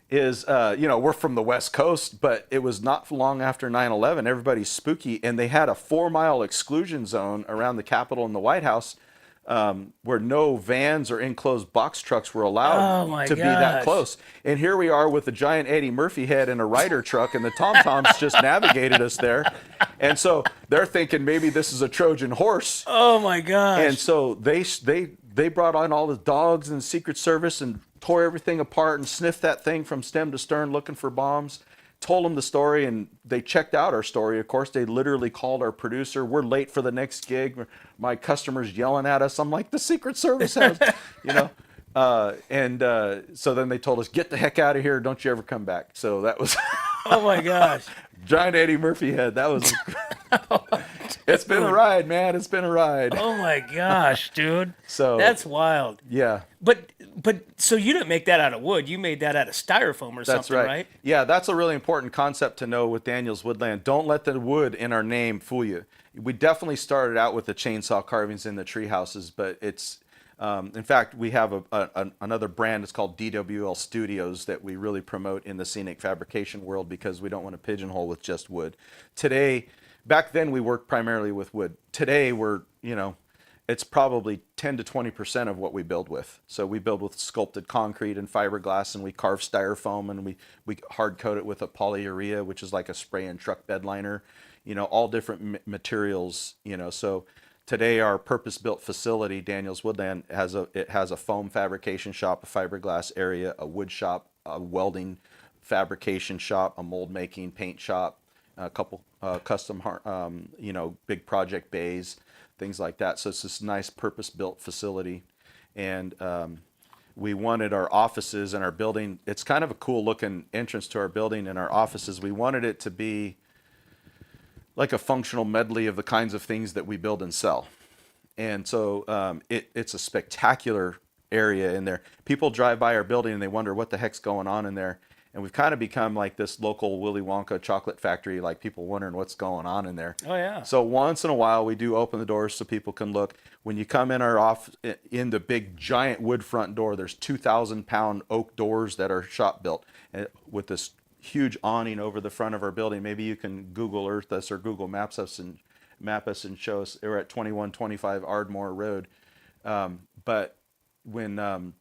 is, we're from the West Coast, but it was not long after 9/11. Everybody's spooky. And they had a 4-mile exclusion zone around the Capitol and the White House where no vans or enclosed box trucks were allowed to be that close. And here we are with the giant Eddie Murphy head in a Ryder truck, and the Tom-Toms just navigated us there. And so they're thinking maybe this is a Trojan horse. Oh my gosh. And so they brought on all the dogs and Secret Service and tore everything apart and sniffed that thing from stem to stern looking for bombs. Told them the story, and they checked out our story. Of course, they literally called our producer. We're late for the next gig. My customer's yelling at us. I'm like, the Secret Service has, so then they told us, get the heck out of here. Don't you ever come back. So that was oh my gosh. giant Eddie Murphy head. That was it's been a ride, man. It's been a ride. Oh my gosh, dude. So that's wild. Yeah. But so you didn't make that out of wood. You made that out of styrofoam or something, right? Yeah, that's a really important concept to know with Daniel's Woodland. Don't let the wood in our name fool you. We definitely started out with the chainsaw carvings in the tree houses, but it's in fact, we have another brand. It's called DWL Studios that we really promote in the scenic fabrication world because we don't want to pigeonhole with just wood. Today, back then we worked primarily with wood. Today we're, it's probably 10 to 20% of what we build with. So we build with sculpted concrete and fiberglass, and we carve styrofoam, and we hard coat it with a polyurea, which is like a spray and truck bed liner, all different materials, So today our purpose-built facility, Daniel's Woodland, has a foam fabrication shop, a fiberglass area, a wood shop, a welding fabrication shop, a mold making paint shop, a couple custom, big project bays, things like that. So it's this nice purpose-built facility. And we wanted our offices and our building, it's kind of a cool looking entrance to our building and our offices. We wanted it to be like a functional medley of the kinds of things that we build and sell. And so it's a spectacular area in there. People drive by our building and they wonder what the heck's going on in there. And we've kind of become like this local Willy Wonka chocolate factory, like people wondering what's going on in there. Oh, yeah. So once in a while, we do open the doors so people can look. When you come in our in the big giant wood front door, there's 2,000-pound oak doors that are shop built with this huge awning over the front of our building. Maybe you can Google Earth us or Google Maps us and map us and show us. We're at 2125 Ardmore Road. But when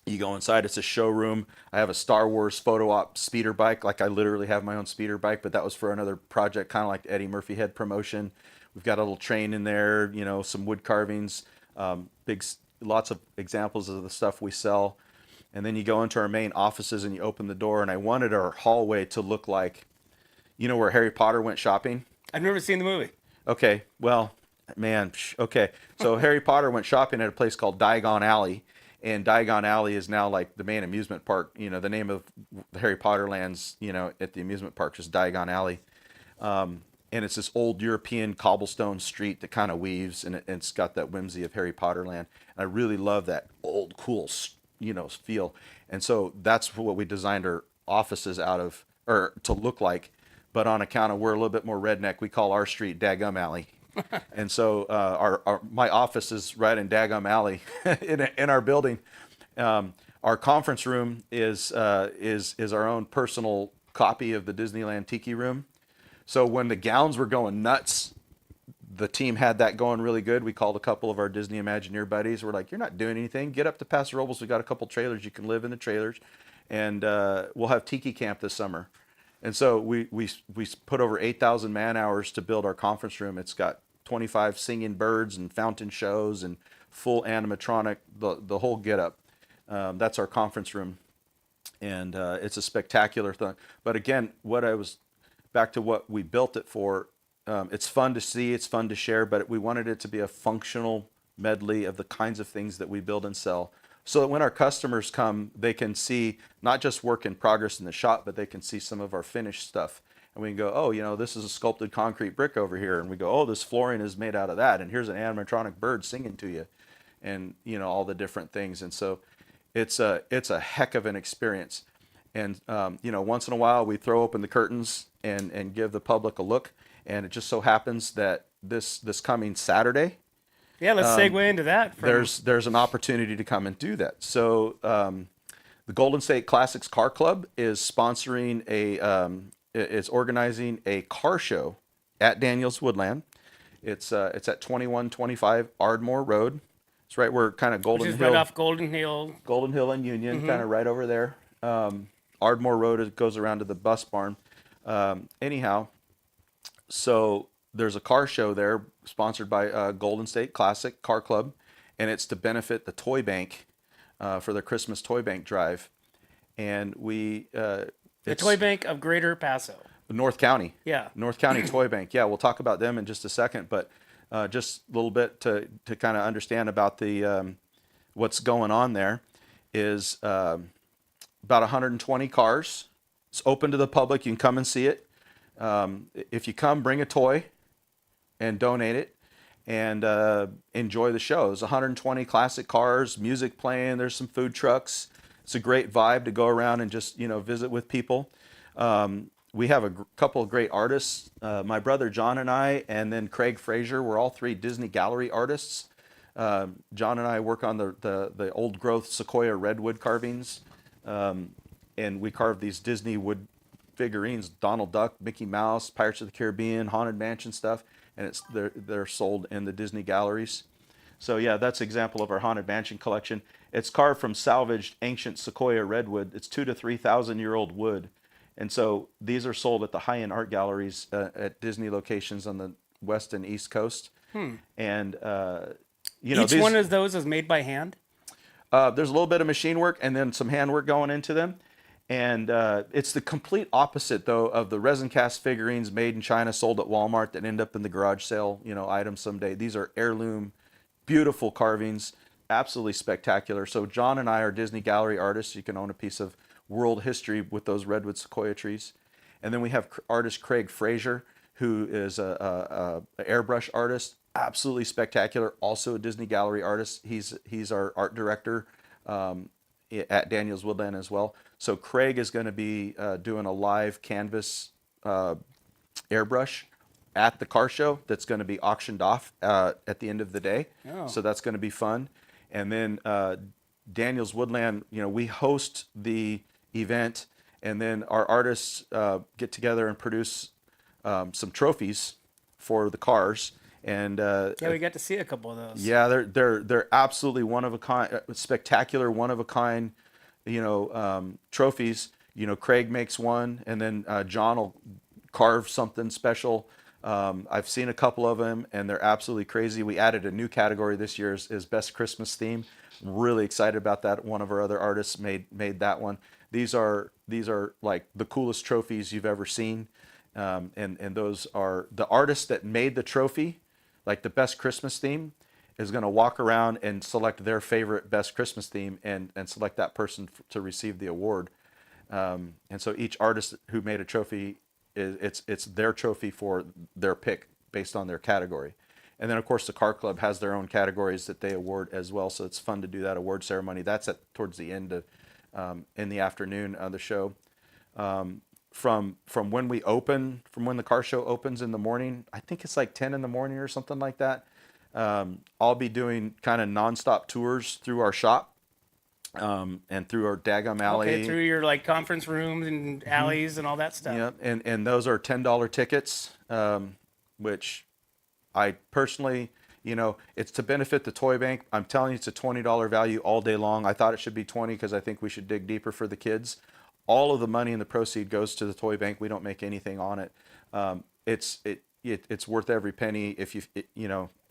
you go inside, it's a showroom. I have a Star Wars photo op speeder bike. Like I literally have my own speeder bike, but that was for another project, kind of like the Eddie Murphy head promotion. We've got a little train in there, some wood carvings, lots of examples of the stuff we sell. And then you go into our main offices and you open the door, and I wanted our hallway to look like, where Harry Potter went shopping? I've never seen the movie. Okay, well, man, okay. So Harry Potter went shopping at a place called Diagon Alley. And Diagon Alley is now like the main amusement park. The name of the Harry Potter lands, at the amusement park is Diagon Alley. And it's this old European cobblestone street that kind of weaves, and it's got that whimsy of Harry Potter land. And I really love that old, cool, feel. And so that's what we designed our offices out of, or to look like. But on account of we're a little bit more redneck, we call our street Daggum Alley. And so my office is right in Daggum Alley in our building. Our conference room is our own personal copy of the Disneyland Tiki Room. So when the gowns were going nuts, the team had that going really good. We called a couple of our Disney Imagineer buddies. We're like, you're not doing anything. Get up to Paso Robles. We got a couple trailers. You can live in the trailers. And we'll have Tiki Camp this summer. And so we put over 8,000 man hours to build our conference room. It's got 25 singing birds and fountain shows and full animatronic, the whole get-up. That's our conference room. And it's a spectacular thing. But again, back to what we built it for, it's fun to see, it's fun to share, but we wanted it to be a functional medley of the kinds of things that we build and sell, so that when our customers come, they can see not just work in progress in the shop, but they can see some of our finished stuff. And we can go, oh, this is a sculpted concrete brick over here. And we go, oh, this flooring is made out of that. And here's an animatronic bird singing to you. And, all the different things. And so it's a heck of an experience. And, once in a while we throw open the curtains and give the public a look. And it just so happens that this coming Saturday, Yeah, let's segue into that. there's an opportunity to come and do that. So the Golden State Classics Car Club is sponsoring is organizing a car show at Daniels Woodland. It's at 2125 Ardmore Road. It's right where kind of Which is right off Golden Hill. Golden Hill and Union, kind of right over there. Ardmore Road goes around to the bus barn. Anyhow, so there's a car show there sponsored by Golden State Classic Car Club, and it's to benefit the Toy Bank for their Christmas Toy Bank drive. And The Toy Bank of Greater Paso. North County. Yeah. North County Toy Bank. Yeah, we'll talk about them in just a second, but just a little bit to kind of understand about the what's going on there is about 120 cars. It's open to the public. You can come and see it. If you come, bring a toy and donate it and enjoy the show. There's 120 classic cars, music playing. There's some food trucks. It's a great vibe to go around and just, visit with people. We have a couple of great artists. My brother John and I, and then Craig Frazier, we're all three Disney Gallery artists. John and I work on the old growth Sequoia redwood carvings. And we carve these Disney wood figurines, Donald Duck, Mickey Mouse, Pirates of the Caribbean, Haunted Mansion stuff. And they're sold in the Disney galleries. So yeah, that's an example of our Haunted Mansion collection. It's carved from salvaged ancient Sequoia redwood. It's 2,000 to 3,000 year old wood. And so these are sold at the high-end art galleries at Disney locations on the west and east coast. And, Each one of those is made by hand? There's a little bit of machine work and then some handwork going into them. And it's the complete opposite, though, of the resin cast figurines made in China sold at Walmart that end up in the garage sale, items someday. These are heirloom, beautiful carvings, absolutely spectacular. So John and I are Disney Gallery artists. You can own a piece of world history with those redwood sequoia trees. And then we have artist Craig Frazier, who is a airbrush artist, absolutely spectacular, also a Disney Gallery artist. He's our art director at Daniels Woodland as well. So Craig is going to be doing a live canvas airbrush at the car show that's going to be auctioned off at the end of the day. Oh. So that's going to be fun. And then Daniels Woodland, we host the event, and then our artists get together and produce some trophies for the cars. And we got to see a couple of those. yeah, they're absolutely one of a kind, spectacular, one of a kind, trophies. Craig makes one, and then John will carve something special. I've seen a couple of them, and they're absolutely crazy. We added a new category this year is best Christmas theme. I'm really excited about that. One of our other artists made that one. These are like the coolest trophies you've ever seen, and those are the artist that made the trophy. Like the best Christmas theme is going to walk around and select their favorite best Christmas theme and select that person to receive the award. And so each artist who made a trophy, it's their trophy for their pick based on their category. And then of course the car club has their own categories that they award as well. So it's fun to do that award ceremony. That's towards the end of in the afternoon of the show. From when we open, from when the car show opens in the morning, I think it's like 10 in the morning or something like that. I'll be doing kind of nonstop tours through our shop and through our Daggum Alley. Okay, through your like conference rooms and alleys and all that stuff. Yeah, and those are $10 tickets, which I personally, it's to benefit the toy bank. I'm telling you, it's a $20 value all day long. I thought it should be 20 because I think we should dig deeper for the kids. All of the money in the proceed goes to the toy bank. We don't make anything on it. It's worth every penny. If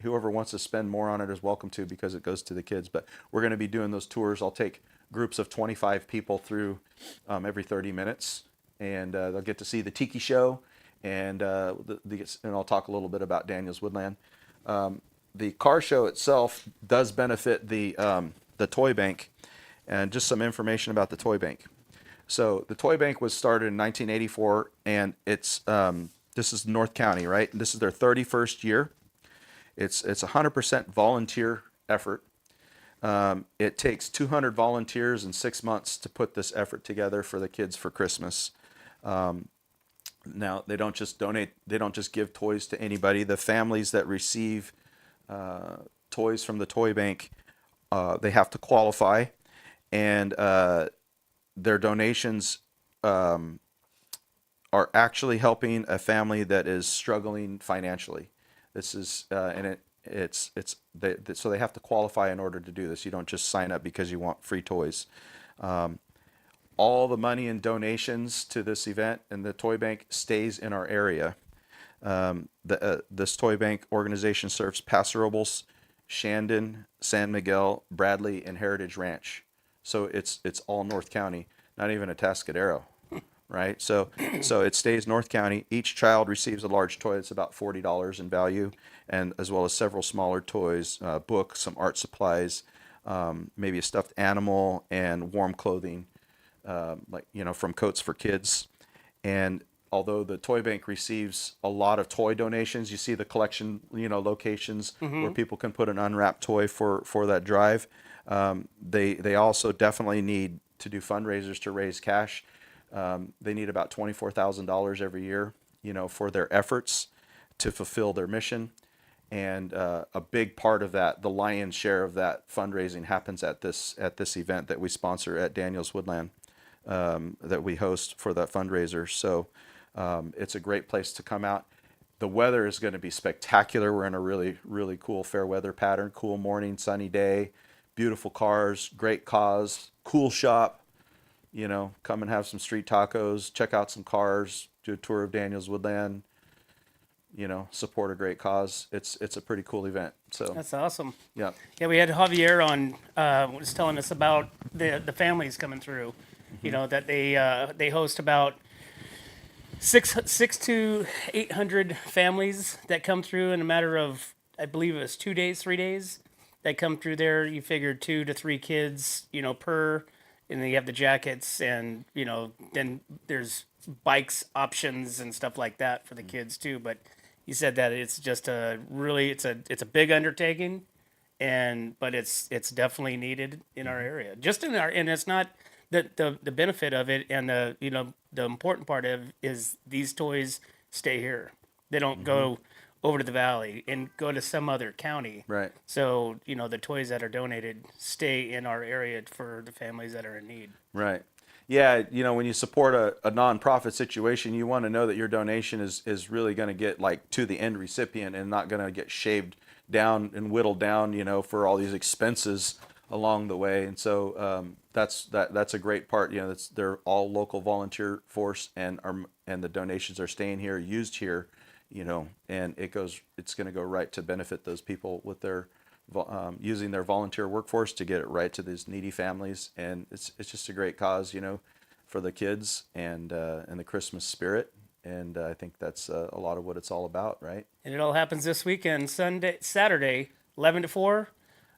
whoever wants to spend more on it is welcome to, because it goes to the kids. But we're going to be doing those tours. I'll take groups of 25 people through every 30 minutes, and they'll get to see the Tiki Show, and I'll talk a little bit about Daniels Woodland. the car show itself does benefit the toy bank, and just some information about the toy bank. So the toy bank was started in 1984, and it's this is North County, right? This is their 31st year. It's 100% volunteer effort. It takes 200 volunteers in 6 months to put this effort together for the kids for Christmas. Now, they don't just donate, they don't just give toys to anybody. The families that receive toys from the toy bank, they have to qualify, and their donations are actually helping a family that is struggling financially. This is, so they have to qualify in order to do this. You don't just sign up because you want free toys. All the money and donations to this event and the toy bank stays in our area. This toy bank organization serves Paso Robles, Shandon, San Miguel, Bradley, and Heritage Ranch. So it's all North County, not even a Atascadero, right? So it stays North County. Each child receives a large toy that's about $40 in value, and as well as several smaller toys, books, some art supplies, maybe a stuffed animal, and warm clothing, like, from Coats for Kids. And although the toy bank receives a lot of toy donations, you see the collection, locations where people can put an unwrapped toy for that drive. They also definitely need to do fundraisers to raise cash. They need about $24,000 every year, for their efforts to fulfill their mission. And a big part of that, the lion's share of that fundraising, happens at this event that we sponsor at Daniels Woodland, that we host for that fundraiser. So it's a great place to come out. The weather is going to be spectacular. We're in a really, really cool fair weather pattern. Cool morning, sunny day, beautiful cars, great cause, cool shop. Come and have some street tacos, check out some cars, do a tour of Daniels Woodland. Support a great cause. It's a pretty cool event. So That's awesome. yeah, We had Javier on, was telling us about the families coming through. That they host about six to 800 families that come through in a matter of, I believe it was 2 days, 3 days, that come through there. You figure 2 to 3 kids, per, and then you have the jackets, and then there's bikes options and stuff like that for the kids too. But you said that it's just it's a big undertaking, but it's definitely needed in our area, and it's not the benefit of it, and the important part of is these toys stay here. They don't go over to the valley and go to some other county. right. So, the toys that are donated stay in our area for the families that are in need. Right. Yeah, when you support a nonprofit situation, you want to know that your donation is really going to get to the end recipient and not going to get shaved down and whittled down, for all these expenses along the way. And so that's a great part. They're all local volunteer force, and the donations are staying here, used here, and it's going to go right to benefit those people with their using their volunteer workforce to get it right to these needy families. And it's just a great cause, for the kids and the Christmas spirit. And I think that's a lot of what it's all about, right? And it all happens this weekend, Saturday, 11 to 4,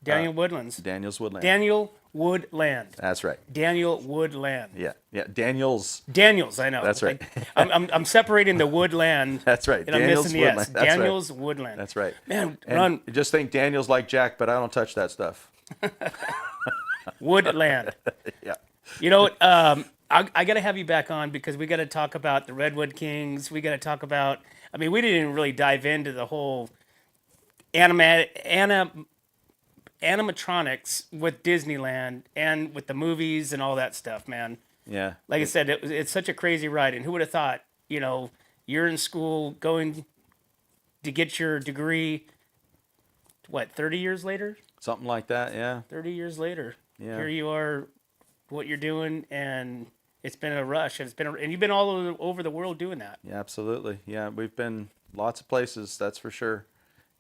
Daniel Woodlands. Daniels Woodland. Daniel Woodland. That's right. Daniel Woodland. Yeah. Daniels, I know. That's right. I'm separating the woodland. That's right. And Daniels I'm missing the S. Woodland. That's right. Daniels Woodland. That's right. Man, And Ron, just think Daniel's like Jack, but I don't touch that stuff. Woodland. Yeah. You know what? I got to have you back on because we got to talk about the Redwood Kings. We got to talk about. I mean, we didn't even really dive into the whole animatronics with Disneyland and with the movies and all that stuff, man. Yeah. Like I said, it's such a crazy ride. And who would have thought? You're in school going to get your degree. What, 30 years later? Something like that. Yeah. 30 years later. Yeah. Here you are, what you're doing, and it's been a rush. And you've been all over the world doing that. Yeah, absolutely. Yeah, we've been lots of places, that's for sure.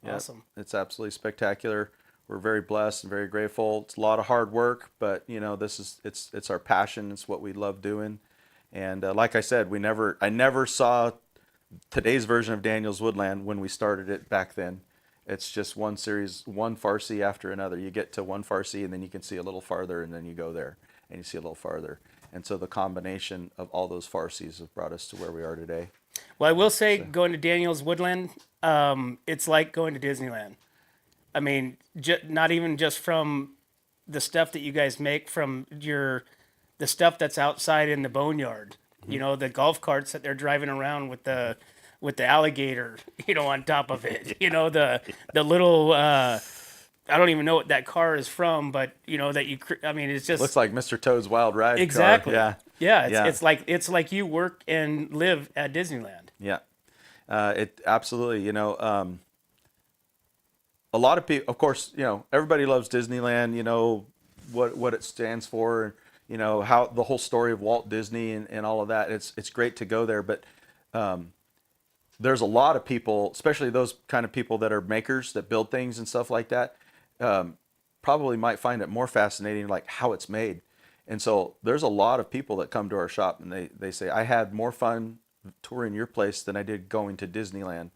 Yeah, Awesome. It's absolutely spectacular. We're very blessed and very grateful. It's a lot of hard work, but it's our passion. It's what we love doing. And like I said, I never saw today's version of Daniels Woodland when we started it back then. It's just one series, one Farsi after another. You get to one Farsi and then you can see a little farther, and then you go there and you see a little farther. And so the combination of all those Farsis have brought us to where we are today. Well, I will say, going to Daniel's Woodland, it's like going to Disneyland. I mean, not even just from the stuff that you guys make, from the stuff that's outside in the boneyard. You know, the golf carts that they're driving around with the alligator, on top of it. You know, the little I don't even know what that car is from, but I mean, it's just Looks like Mr. Toad's Wild Ride exactly. car. Yeah, Yeah. it's like you work and live at Disneyland. Yeah. It absolutely, a lot of people, of course, everybody loves Disneyland, what it stands for, how the whole story of Walt Disney and all of that. It's great to go there, but there's a lot of people, especially those kind of people that are makers that build things and stuff like that, probably might find it more fascinating, like how it's made. And so there's a lot of people that come to our shop and they say, I had more fun touring your place than I did going to Disneyland,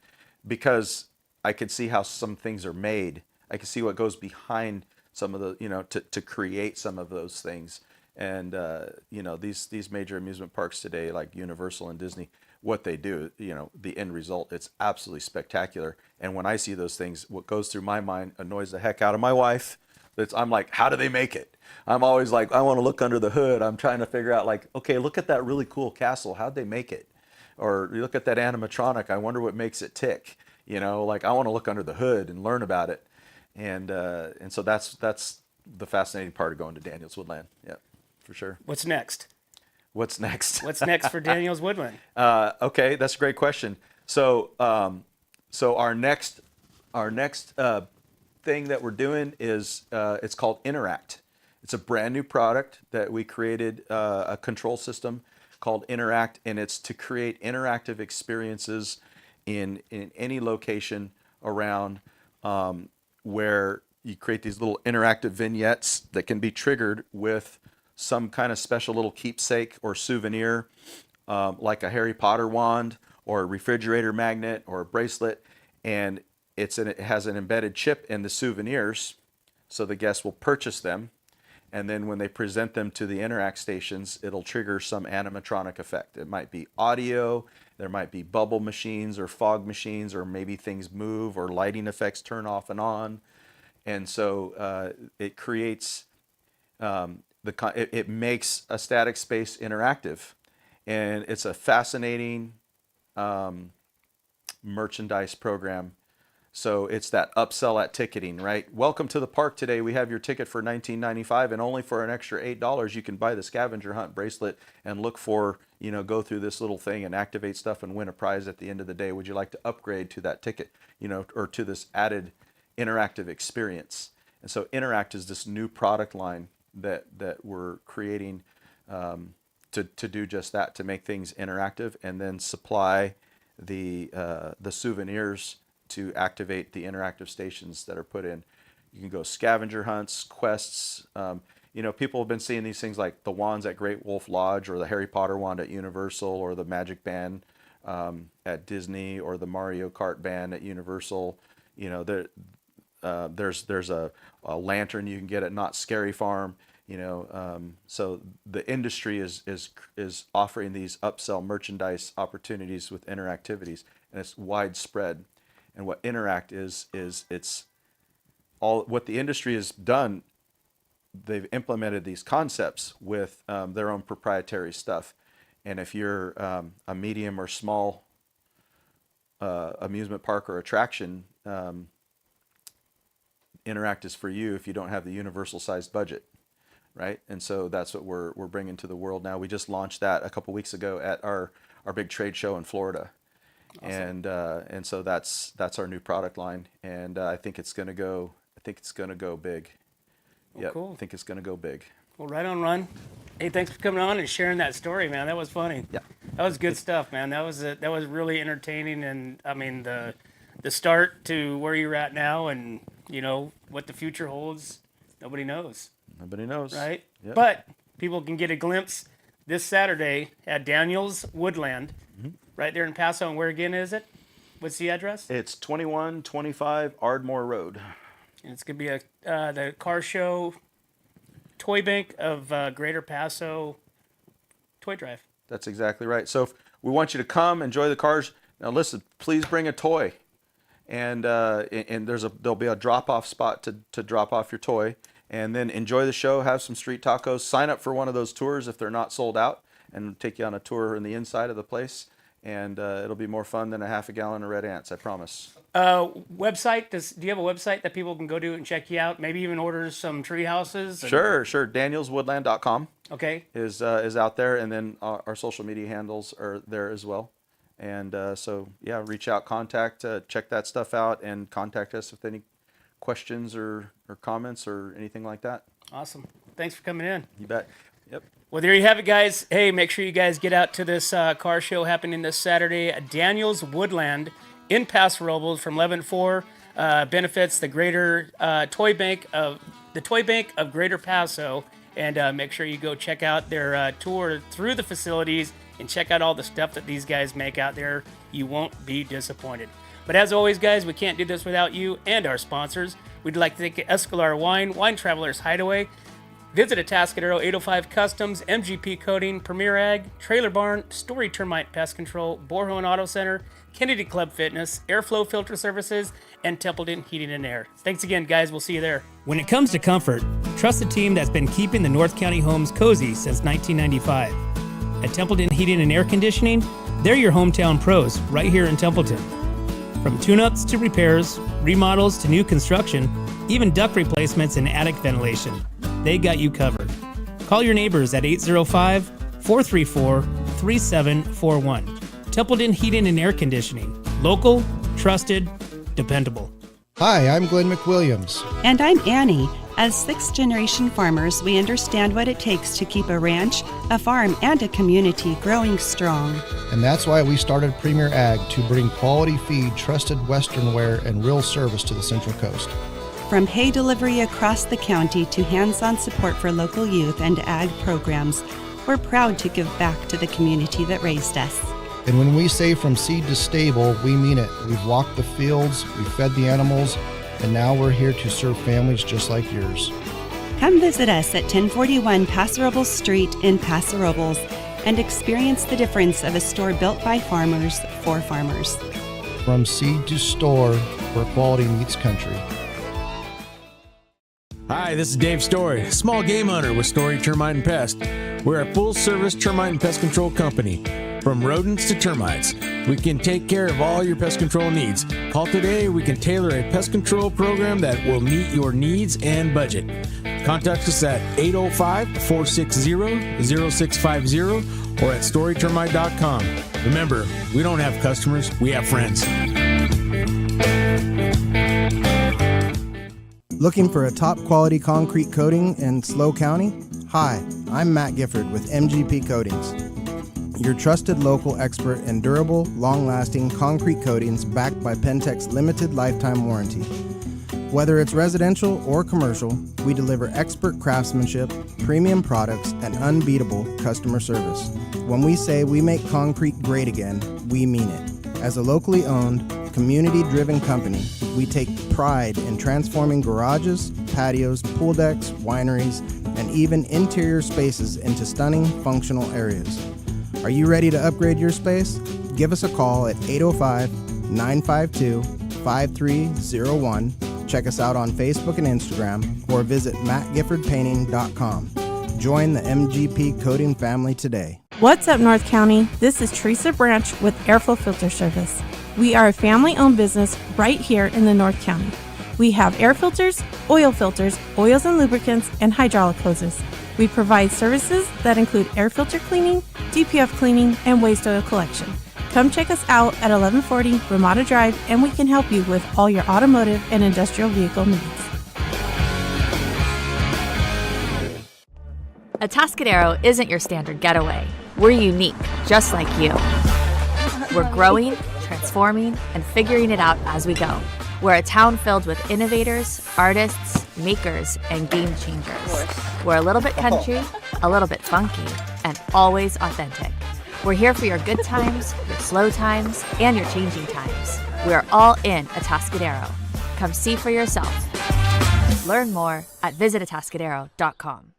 because I could see how some things are made. I could see what goes behind some of the, to create some of those things. And, these major amusement parks today, like Universal and Disney, what they do, the end result, it's absolutely spectacular. And when I see those things, what goes through my mind annoys the heck out of my wife. I'm like, how do they make it? I'm always like, I want to look under the hood. I'm trying to figure out, like, okay, look at that really cool castle. How'd they make it? Or you look at that animatronic. I wonder what makes it tick. Like, I want to look under the hood and learn about it. And so that's the fascinating part of going to Daniel's Woodland. Yeah, for sure. What's next? What's next? What's next for Daniel's Woodland? Okay, that's a great question. So, our next thing that we're doing is it's called Interact. It's a brand new product that we created, a control system called Interact, and it's to create interactive experiences in any location around, where you create these little interactive vignettes that can be triggered with some kind of special little keepsake or souvenir, like a Harry Potter wand or a refrigerator magnet or a bracelet, and it has an embedded chip in the souvenirs, so the guests will purchase them, and then when they present them to the Interact stations, it'll trigger some animatronic effect. It might be audio, there might be bubble machines or fog machines, or maybe things move or lighting effects turn off and on, and so it creates it makes a static space interactive, and it's a fascinating merchandise program. So it's that upsell at ticketing, right? Welcome to the park today. We have your ticket for $19.95, and only for an extra $8 you can buy the scavenger hunt bracelet and look for, go through this little thing and activate stuff and win a prize at the end of the day. Would you like to upgrade to that ticket, or to this added interactive experience? And so Interact is this new product line that we're creating, to do just that, to make things interactive, and then supply the souvenirs to activate the interactive stations that are put in. You can go scavenger hunts, quests. People have been seeing these things like the wands at Great Wolf Lodge, or the Harry Potter wand at Universal, or the Magic Band at Disney, or the Mario Kart band at Universal. There's a lantern you can get at Not Scary Farm. So the industry is offering these upsell merchandise opportunities with interactivities, and it's widespread. And what Interact is it's all what the industry has done. They've implemented these concepts with their own proprietary stuff. And if you're a medium or small amusement park or attraction, Interact is for you if you don't have the universal sized budget, right? And so that's what we're bringing to the world now. We just launched that a couple weeks ago at our big trade show in Florida. Awesome. And so that's our new product line, and I think it's gonna go big. Well, yep, cool. I think it's gonna go big. Well, right on, Ron. Hey, thanks for coming on and sharing that story, man. That was funny. Yeah, that was good stuff, man. That was really entertaining, and I mean the start to where you're at now, and what the future holds. Nobody knows. Nobody knows, right? Yep. But people can get a glimpse this Saturday at Daniel's Woodland, right there in Paso. And where again is it? What's the address? It's 2125 Ardmore Road. And it's going to be the car show toy bank of Greater Paso toy drive. That's exactly right. So we want you to come, enjoy the cars. Now listen, please bring a toy. And there'll be a drop-off spot to drop off your toy. And then enjoy the show, have some street tacos, sign up for one of those tours if they're not sold out, and take you on a tour in the inside of the place. And it'll be more fun than a half a gallon of red ants, I promise. Website? Do you have a website that people can go to and check you out? Maybe even order some tree houses? Sure. DanielsWoodland.com Okay. is out there, and then our social media handles are there as well. And so, yeah, reach out, contact, check that stuff out, and contact us with any questions or comments or anything like that. Awesome. Thanks for coming in. You bet. Yep. Well, there you have it, guys. Hey, make sure you guys get out to this car show happening this Saturday at Daniels Woodland in Paso Robles from 11 to 4. Benefits the Greater Toy Bank of Greater Paso, and make sure you go check out their tour through the facilities and check out all the stuff that these guys make out there. You won't be disappointed. But as always, guys, we can't do this without you and our sponsors. We'd like to thank Escalar Wine Travelers Hideaway, Visit Atascadero 805 Customs, MGP Coating, Premier Ag, Trailer Barn, Story Termite Pest Control, Borhone Auto Center, Kennedy Club Fitness, Airflow Filter Services, and Templeton Heating and Air. Thanks again, guys. We'll see you there. When it comes to comfort, trust the team that's been keeping the North County homes cozy since 1995. At Templeton Heating and Air Conditioning, they're your hometown pros right here in Templeton. From tune-ups to repairs, remodels to new construction, even duct replacements and attic ventilation, they got you covered. Call your neighbors at 805-434-3741. Templeton Heating and Air Conditioning. Local, trusted, dependable. Hi, I'm Glenn McWilliams. And I'm Annie. As sixth-generation farmers, we understand what it takes to keep a ranch, a farm, and a community growing strong. And that's why we started Premier Ag to bring quality feed, trusted Western wear, and real service to the Central Coast. From hay delivery across the county to hands-on support for local youth and ag programs, we're proud to give back to the community that raised us. And when we say from seed to stable, we mean it. We've walked the fields, we've fed the animals, and now we're here to serve families just like yours. Come visit us at 1041 Paso Robles Street in Paso Robles and experience the difference of a store built by farmers for farmers. From seed to store, where quality meets country. Hi, this is Dave Story, small game hunter with Story Termite and Pest. We're a full-service termite and pest control company. From rodents to termites, we can take care of all your pest control needs. Call today, we can tailor a pest control program that will meet your needs and budget. Contact us at 805-460-0650 or at storytermite.com. Remember, we don't have customers, we have friends. Looking for a top quality concrete coating in SLO County? Hi, I'm Matt Gifford with MGP Coatings, your trusted local expert in durable, long-lasting concrete coatings backed by Pentek's limited lifetime warranty. Whether it's residential or commercial, we deliver expert craftsmanship, premium products, and unbeatable customer service. When we say we make concrete great again, we mean it. As a locally owned, community-driven company, we take pride in transforming garages, patios, pool decks, wineries, and even interior spaces into stunning, functional areas. Are you ready to upgrade your space? Give us a call at 805-952-5301. Check us out on Facebook and Instagram, or visit mattgiffordpainting.com. Join the MGP Coating family today. What's up, North County? This is Teresa Branch with Airflow Filter Service. We are a family-owned business right here in the North County. We have air filters, oils and lubricants, and hydraulic hoses. We provide services that include air filter cleaning, DPF cleaning, and waste oil collection. Come check us out at 1140 Ramada Drive, and we can help you with all your automotive and industrial vehicle needs. Atascadero isn't your standard getaway. We're unique, just like you. We're growing, transforming, and figuring it out as we go. We're a town filled with innovators, artists, makers, and game changers. We're a little bit country, a little bit funky, and always authentic. We're here for your good times, your slow times, and your changing times. We are all in Atascadero. Come see for yourself. Learn more at visitatascadero.com.